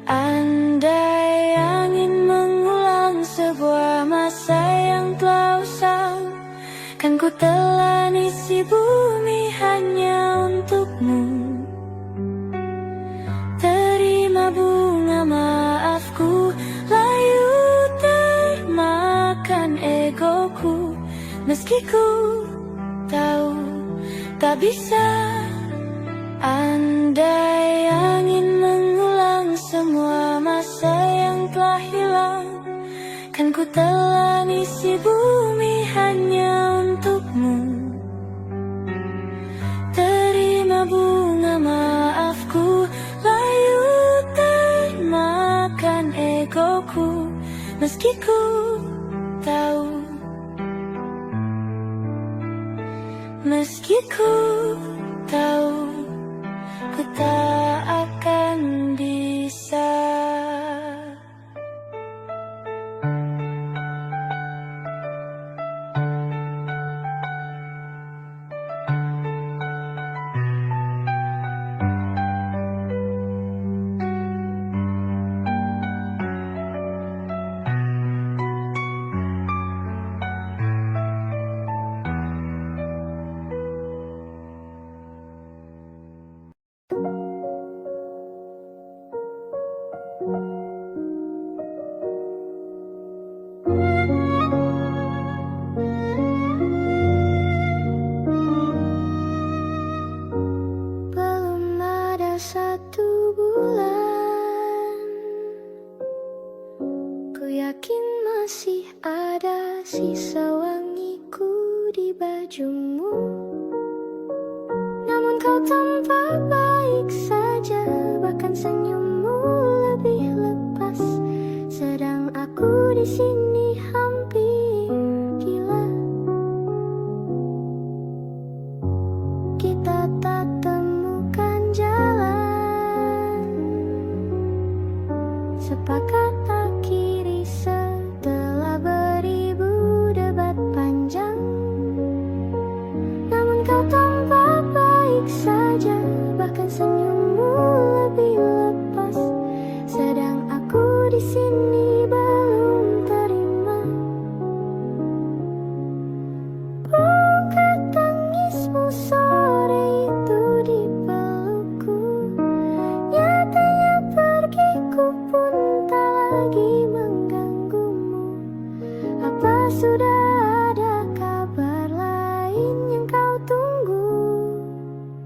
B: Andai angin mengulang sebuah masa yang telah usang, kan ku telan isi bumi hanya untukmu. Terima bunga maafku, layu termakan egoku. Meski ku tahu tak bisa. Andai angin mengulang semua masa yang telah hilang, kan ku telan isi bumi hanya untukmu. Terima bunga maafku, layu termakan egoku. Meski ku tahu, meski ku tahu, ku tak akan bisa. Belum ada 1 bulan, ku yakin masih ada sisa wangiku di bajumu. Namun kau tampak baik saja, bahkan senyummu lebih lepas. Sedang aku di sini hampir gila. Kita tak temukan jalan, sepakat kata kiri setelah beribu debat panjang. Namun kau tampak baik saja, bahkan senyummu lebih lepas. Sedang aku di sini belum terima. Bukan tangismu sore itu di pelukku. Nyatanya pergiku pun tak lagi mengganggumu. Apa sudah ada kabar lain yang kau tunggu?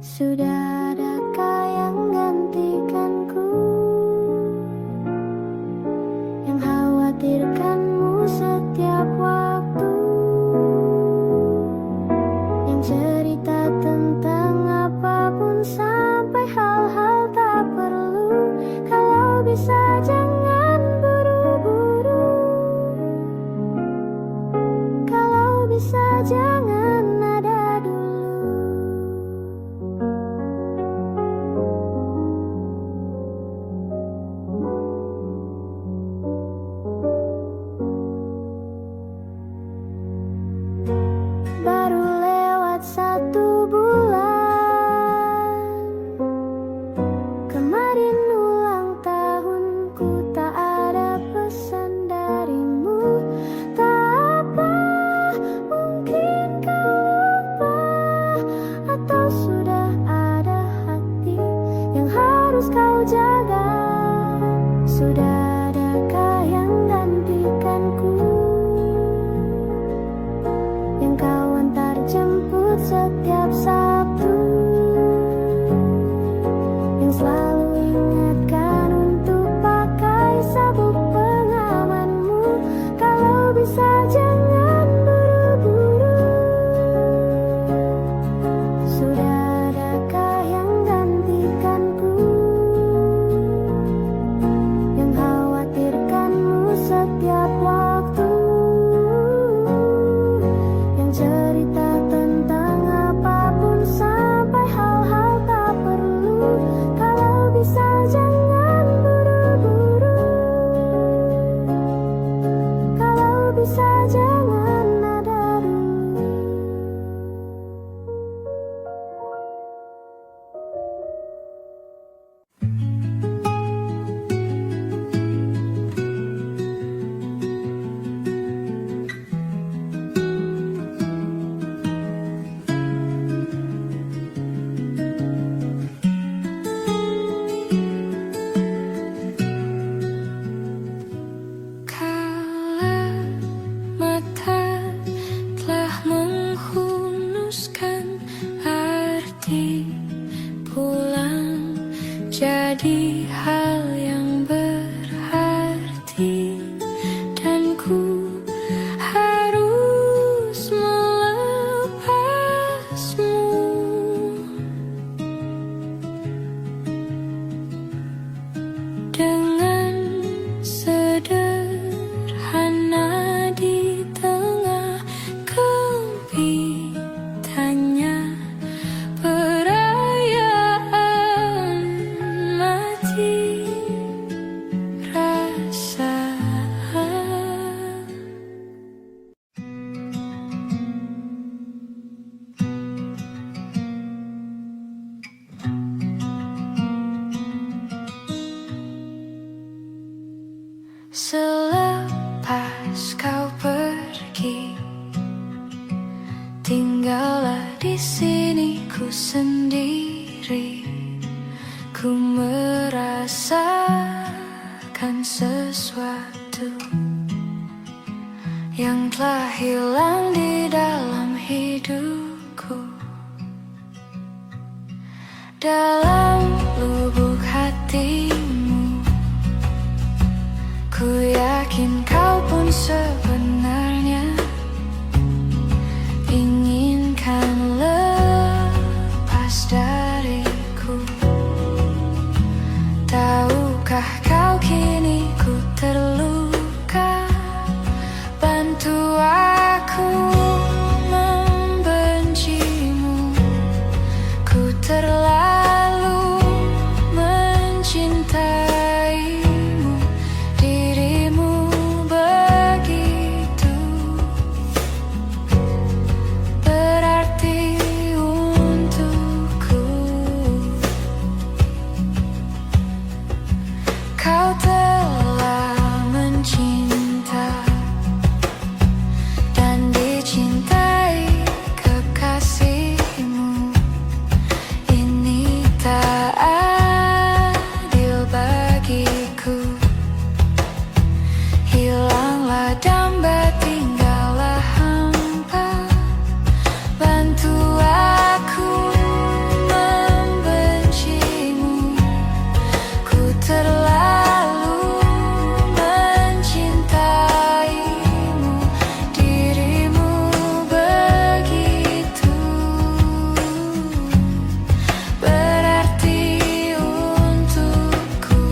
B: Sudah adakah yang gantikanku? Yang khawatirkanmu setiap waktu, yang cerita tentang apapun sampai hal-hal tak perlu. Kalau bisa jangan buru-buru. Kalau bisa jangan ada dulu. Baru lewat 1 bulan, kemarin ulang tahunku, tak ada pesan darimu. Tak apa, mungkin kau lupa, atau sudah ada hati yang harus kau jaga. Sudah adakah yang gantikanku? Yang kau antar jemput setiap Sabtu, yang selalu ingatkan untuk pakai sabuk pengamanmu. Kalau bisa jangan buru-buru. Sudah adakah yang gantikanku? Yang khawatirkanmu setiap waktu, yang cerita tentang apapun sampai hal-hal tak perlu. Kalau bisa jangan buru-buru. Kalau bisa jangan ada dulu. Kala mata telah menghunuskan arti pulang, jadi hal yang berarti, dan ku harus melepasmu. Dengan sederhana di tengah kempitannya, perayaan mati rasa. Selepas kau pergi, tinggallah di sini ku sendiri. Ku merasakan sesuatu yang telah hilang di dalam hidupku. Dalam lubuk hatimu, ku yakin kau pun sebenarnya inginkan lepas dariku. Tahukah kau kini ku terluka? Bantu aku membencimu. Ku terlalu mencintaimu. Di damba, tinggallah hamba. Bantu aku membencimu, ku terlalu mencintaimu, dirimu begitu berarti untukku.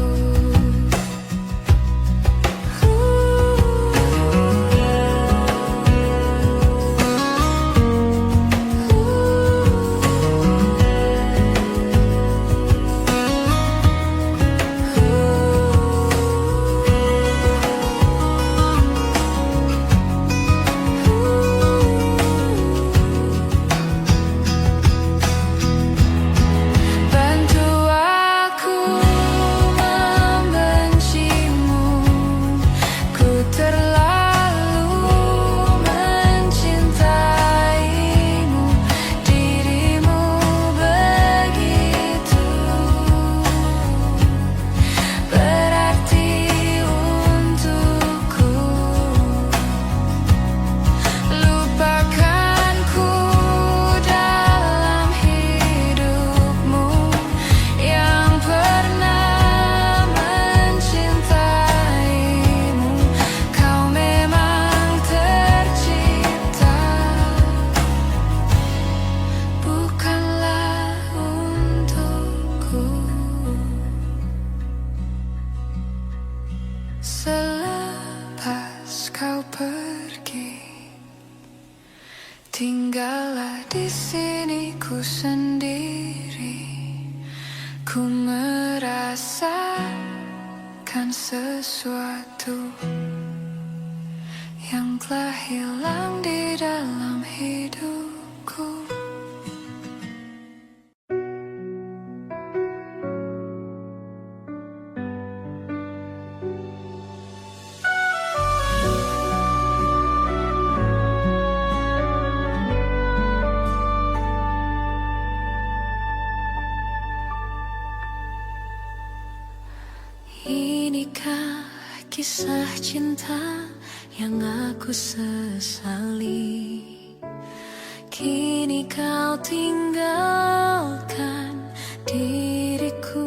B: Bantu aku membencimu, ku terlalu mencintaimu, dirimu begitu berarti untukku. Lupakanku dalam hidupmu yang pernah mencintaimu. Kau memang tercipta, bukanlah untukku. Selepas kau pergi, tinggallah di sini ku sendiri. Ku merasakan sesuatu yang telah hilang di dalam hidupku. Inikah kisah cinta yang aku sesali? Kini kau tinggalkan diriku.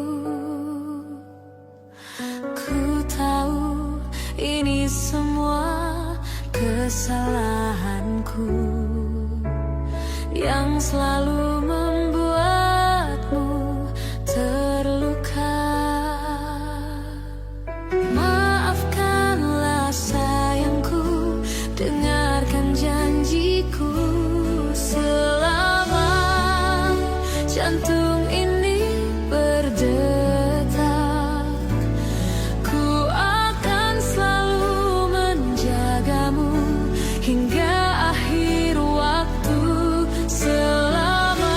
B: Ku tahu ini semua kesalahanku yang selalu membuatmu terluka. Maafkanlah sayangku, dengarkan janjiku. Selama jantung ini berdetak, ku akan selalu menjagamu hingga akhir waktu. Selama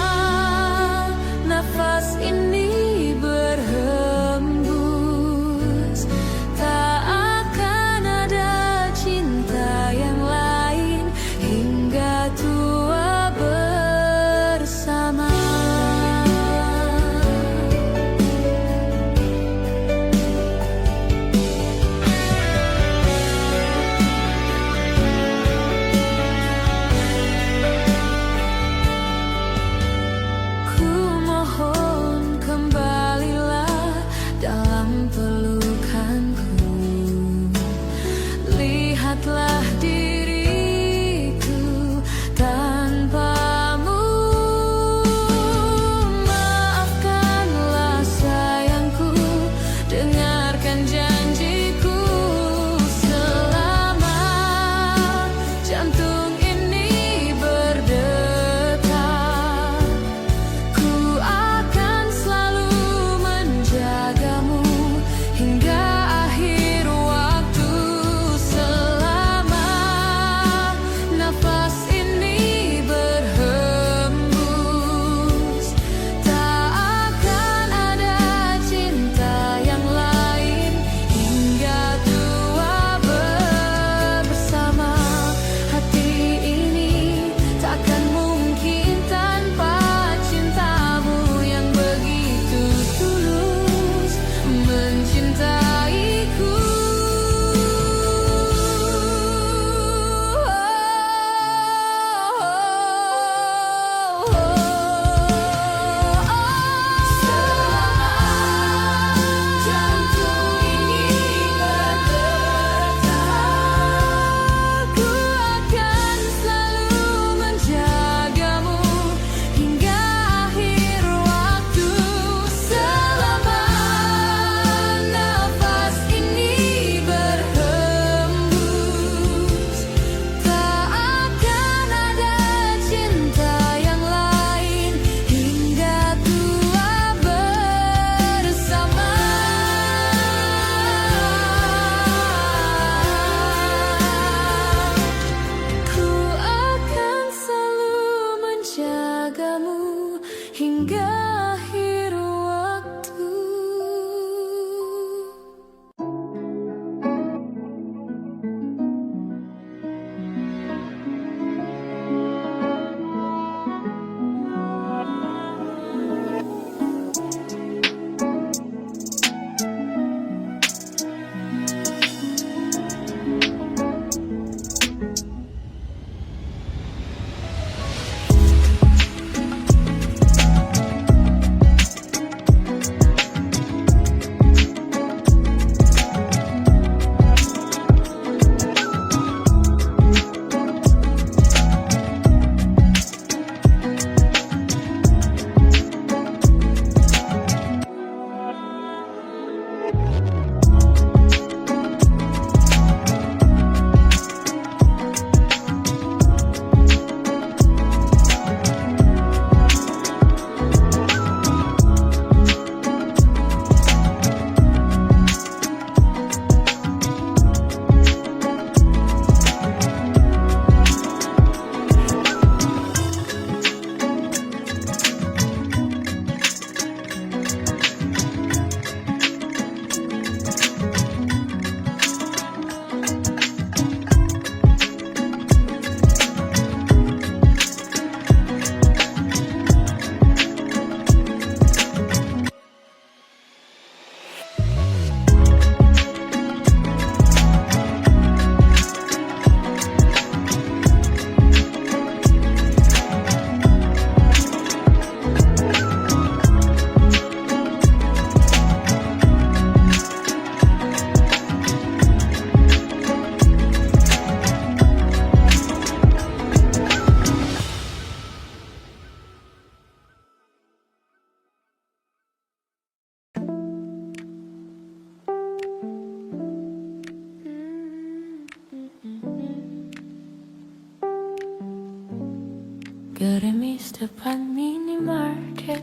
B: Gerimis depan minimarket.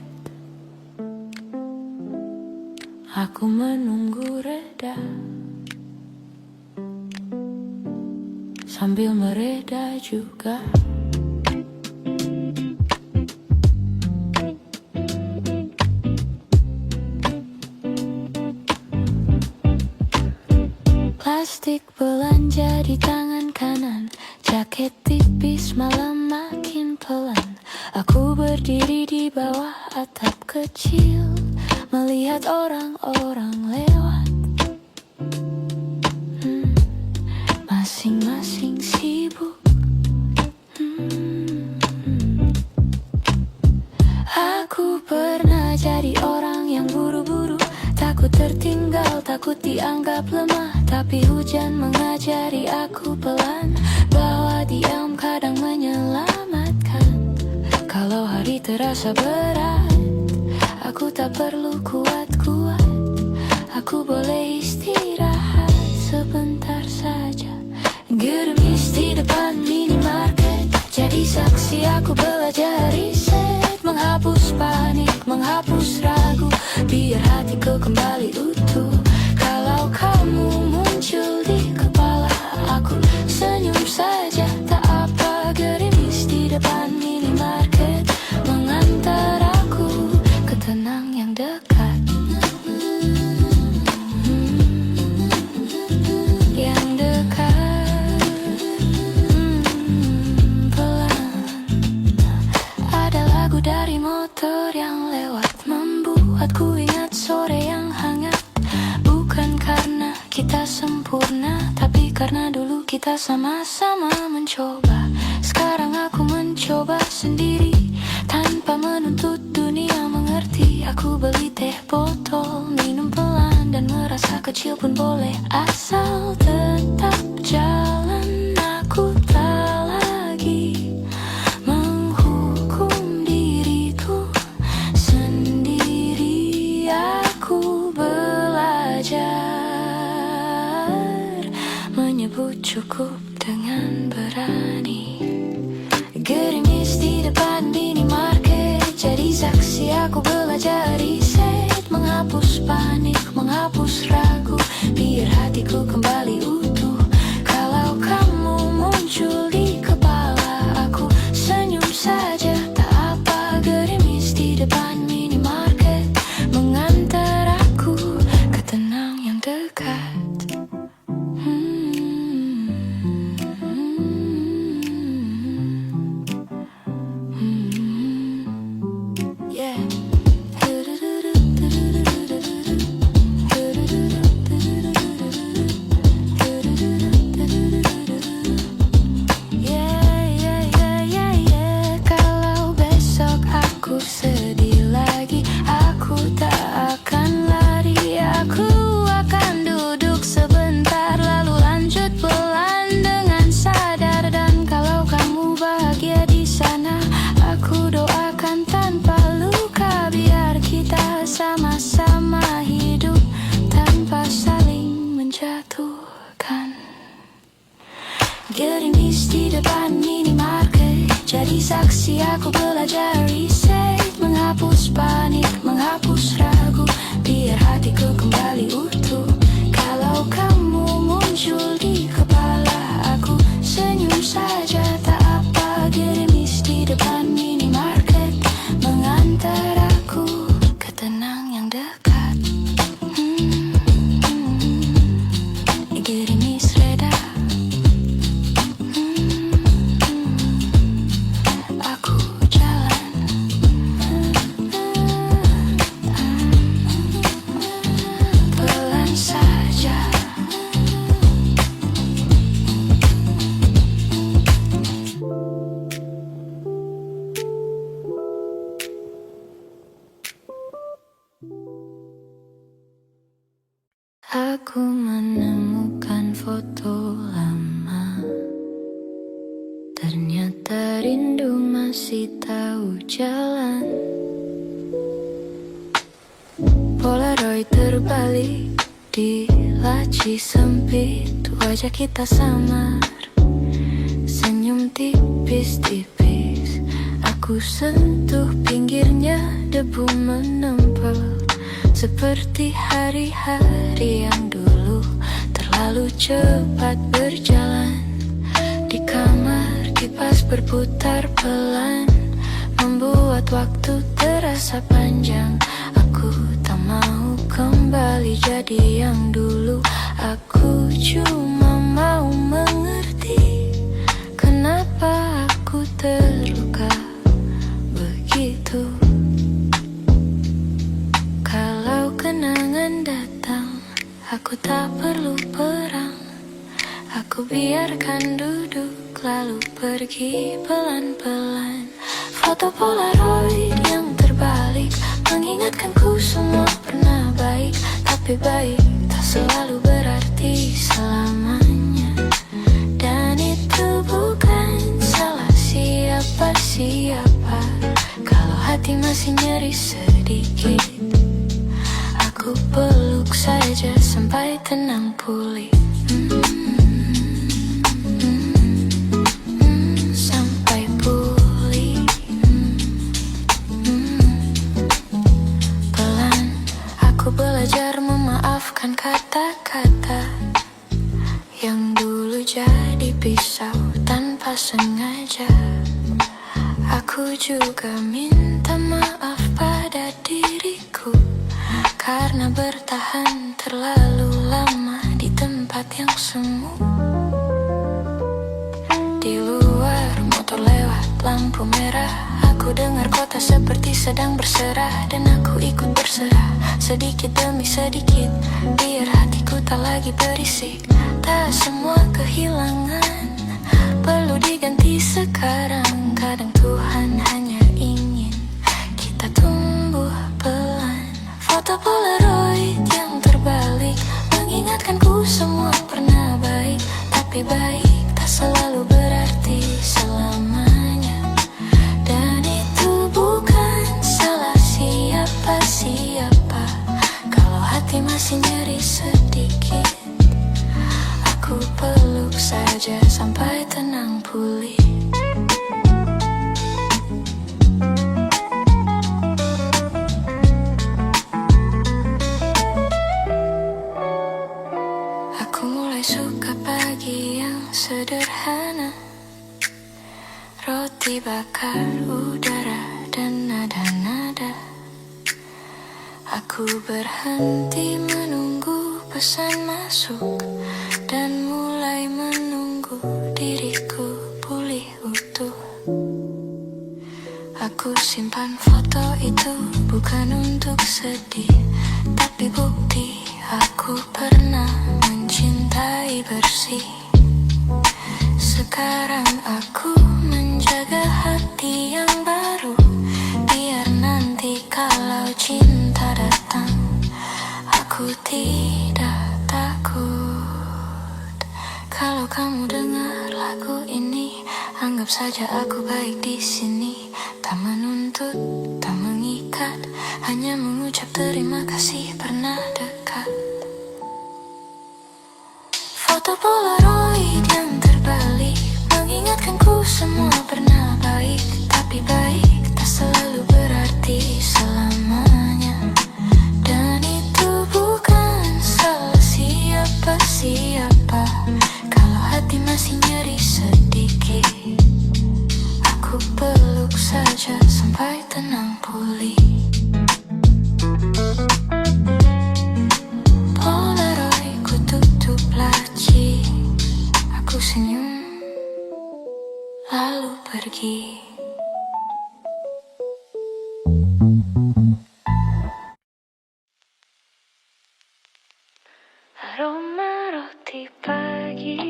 B: Aku menunggu reda sambil mereda juga. Plastik belanja di tangan kanan, jaket tipis malam makin pelan. Aku berdiri di bawah atap kecil, melihat orang-orang lewat. Masing-masing sibuk. Aku pernah jadi orang yang buru-buru, takut tertinggal, takut dianggap lemah. Tapi hujan mengajari aku pelan bahwa diam kadang menyelamatkan. Kalau hari terasa berat, aku tak perlu kuat-kuat. Aku boleh istirahat sebentar saja. Gerimis di depan minimarket, jadi saksi aku belajar riset. Menghapus panik, menghapus ragu, biar hatiku kembali utuh. Kalau kamu muncul di kepala aku, senyum saja tak apa. Gerimis di depan minimarket mengantar aku ke tenang yang dekat. Yang dekat, pelan. Ada lagu dari motor yang lewat, membuatku ingat sore yang hangat. Bukan karena kita sempurna, tapi karena dulu kita sama-sama mencoba. Sekarang aku mencoba sendiri, tanpa menuntut dunia mengerti. Aku beli teh botol, minum pelan, dan merasa kecil pun boleh, asal tetap jalan. Aku tak lagi menghukum diriku sendiri. Aku belajar menyebut cukup dengan berani. Gerimis di depan minimarket, jadi saksi aku belajar riset. Menghapus panik, menghapus ragu, biar hatiku kembali utuh. Kalau kamu muncul di kepala aku, senyum saja tak apa. Gerimis di depan minimarket mengantar aku ke tenang yang dekat. Yeah. Kalau besok aku sedih lagi, aku tak akan lari. Aku akan duduk sebentar, lalu lanjut pelan dengan sadar. Dan kalau kamu bahagia di sana, aku doakan tanpa luka. Biar kita sama-sama hidup tanpa saling menjatuhkan. Gerimis di depan minimarket, jadi saksi aku belajar riset. Menghapus panik, menghapus ragu, biar hatiku kembali utuh. Kalau kamu muncul di kepala aku, senyum saja tak apa. Gerimis di depan minimarket mengantar aku ke tenang yang dekat. Gerimis reda, aku jalan. Pelan saja. Aku menemukan foto lama, ternyata rindu masih tahu jalan. Polaroid terbalik di laci sempit, wajah kita samar, senyum tipis-tipis. Ku sentuh pinggirnya, debu menempel seperti hari-hari yang dulu terlalu cepat berjalan. Di kamar kipas berputar pelan, membuat waktu terasa panjang. Aku tak mau kembali jadi yang dulu. Aku cuma mau mengerti kenapa aku terluka begitu. Kalau kenangan datang, aku tak perlu perang. Aku biarkan duduk lalu pergi pelan-pelan. Foto Polaroid yang terbalik mengingatkanku semua pernah baik. Tapi baik tak selalu berarti selamanya. Dan itu bukan salah siapa-siapa. Kalau hati masih nyeri sedikit, aku peluk saja sampai tenang pulih. Sampai pulih. Pelan aku belajar memaafkan kata-kata yang dulu jadi pisau tanpa sengaja. Aku juga minta maaf pada diriku karena bertahan terlalu lama di tempat yang semu. Di luar motor lewat lampu merah, aku dengar kota seperti sedang berserah. Dan aku ikut berserah sedikit demi sedikit, biar hatiku tak lagi berisik. Tak semua kehilangan perlu diganti sekarang. Kadang Tuhan hanya ingin kita tumbuh pelan. Foto Polaroid yang terbalik mengingatkanku semua pernah baik. Tapi baik tak selalu berarti selamanya. Dan itu bukan salah siapa-siapa. Kalau hati masih nyeri sedikit, aku peluk saja sampai tenang pulih. Aku mulai suka pagi yang sederhana, roti bakar, udara, dan nada-nada. Aku berhenti menunggu pesan masuk dan mulai menunggu diriku pulih utuh. Aku simpan foto itu bukan untuk sedih, tapi bukti aku pernah mencintai bersih. Sekarang aku menjaga hati yang baru, biar nanti kalau cinta datang, aku tidak takut. Kalau kamu dengar lagu ini, anggap saja aku baik di sini. Tak menuntut, tak mengikat, hanya mengucap terima kasih pernah dekat. Foto Polaroid yang terbalik mengingatkanku semua pernah baik. Tapi baik tak selalu berarti selamanya. Dan itu bukan salah siapa-siapa. Kalau hati masih nyeri sedikit, aku peluk saja sampai tenang pulih. Polaroid ku tutup laci, aku senyum lalu pergi. Aroma roti pagi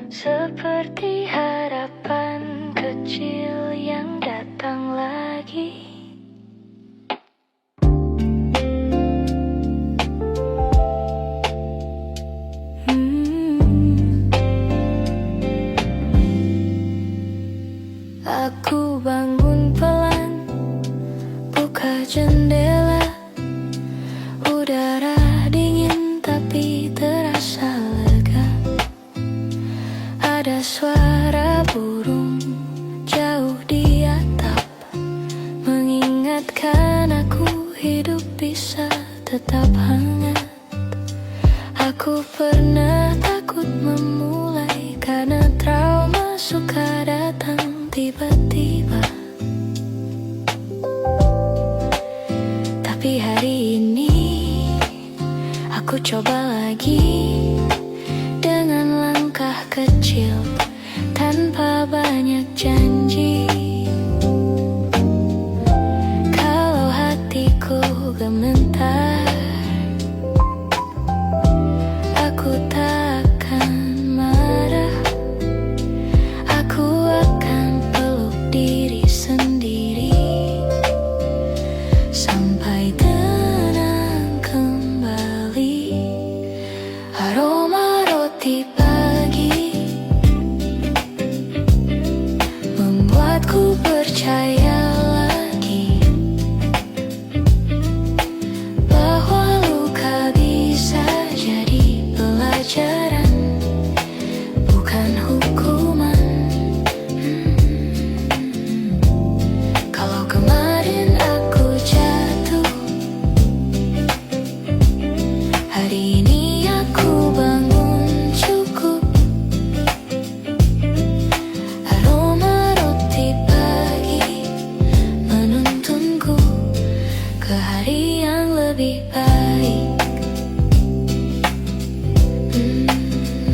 B: seperti harapan kecil yang datang lagi. Aku bangun pelan, buka jendela. Udara dingin tapi terasa lega. Ada suara burung Aku pernah takut memulai karena trauma suka datang tiba-tiba. Tapi hari ini aku coba lagi dengan langkah kecil tanpa banyak janji. Kalau hatiku gemetar, aku tak akan marah. Aku akan peluk diri sendiri sampai tenang kembali. Aroma roti pagi membuatku percaya lagi bahwa luka bisa jadi pelajaran, bukan hukuman. Kalau kemarin aku jatuh, hari ini aku bangun cukup. Aroma roti pagi menuntunku ke hari yang lebih baik.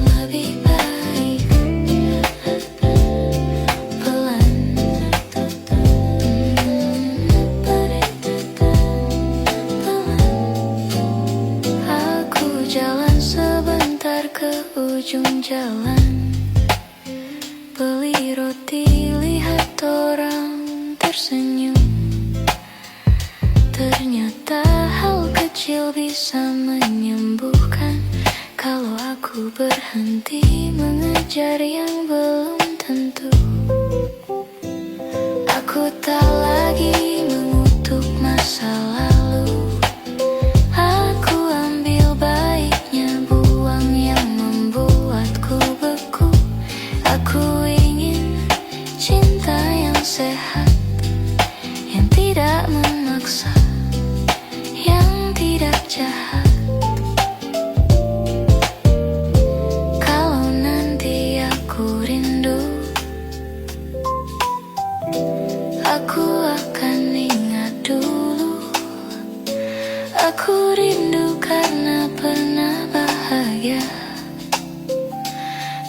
B: Lebih baik. Pelan. Aku jalan sebentar ke ujung jalan, beli roti, lihat orang tersenyum. Ternyata hal kecil bisa menyembuhkan. Kalau aku berhenti mengejar yang belum tentu, aku tak lagi mengutuk masa lalu. Aku ambil baiknya, buang yang membuatku beku. Aku ingin cinta yang sehat, yang tidak memaksa, yang tidak jahat. Kalau nanti aku rindu, aku akan ingat dulu. Aku rindu karena pernah bahagia,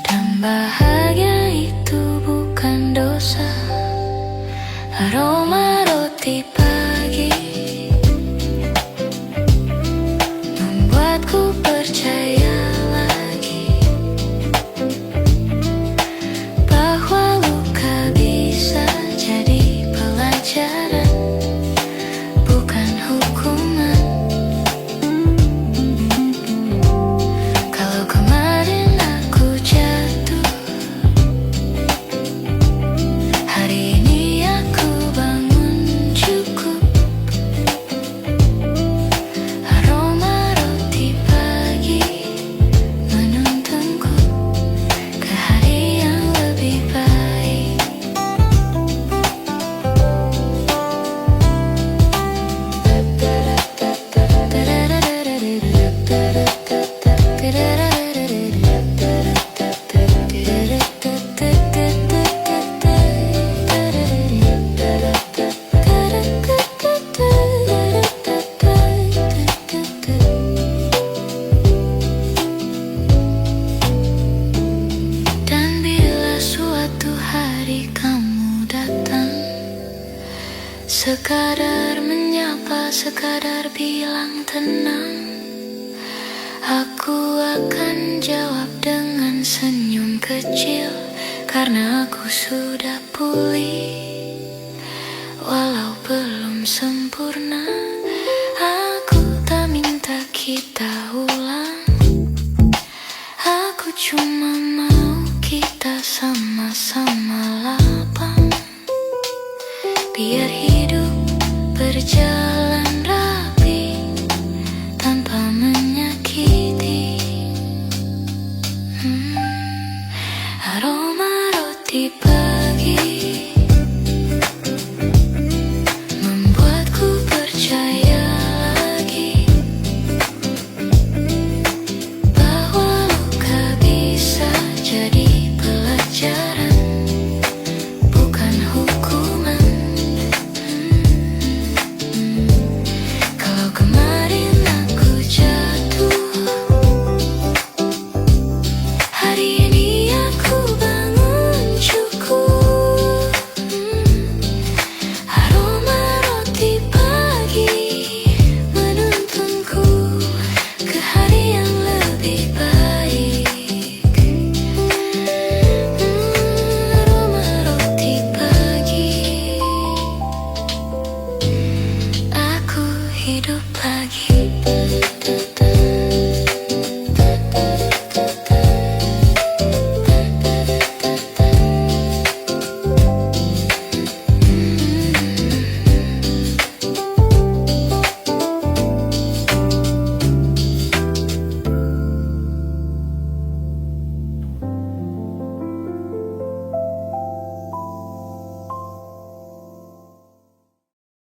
B: dan bahagia itu bukan dosa. Aroma roti pagi membuatku percaya lagi bahwa luka bisa jadi pelajaran, bukan hukuman. Kalau kemarin aku jatuh, hari ini aku bangun cukup. Aroma roti pagi menuntunku ke hari yang lebih baik. Dan bila suatu hari kamu datang, sekadar menyapa, sekadar bilang tenang, aku akan jawab dengan senyum kecil, karena aku sudah pulih. Walau belum sempurna, aku tak minta kita ulang. Aku cuma mau kita sama-sama lapang, biar hidup berjalan rapi tanpa menyakiti. Aroma roti pagi membuatku percaya lagi lagi.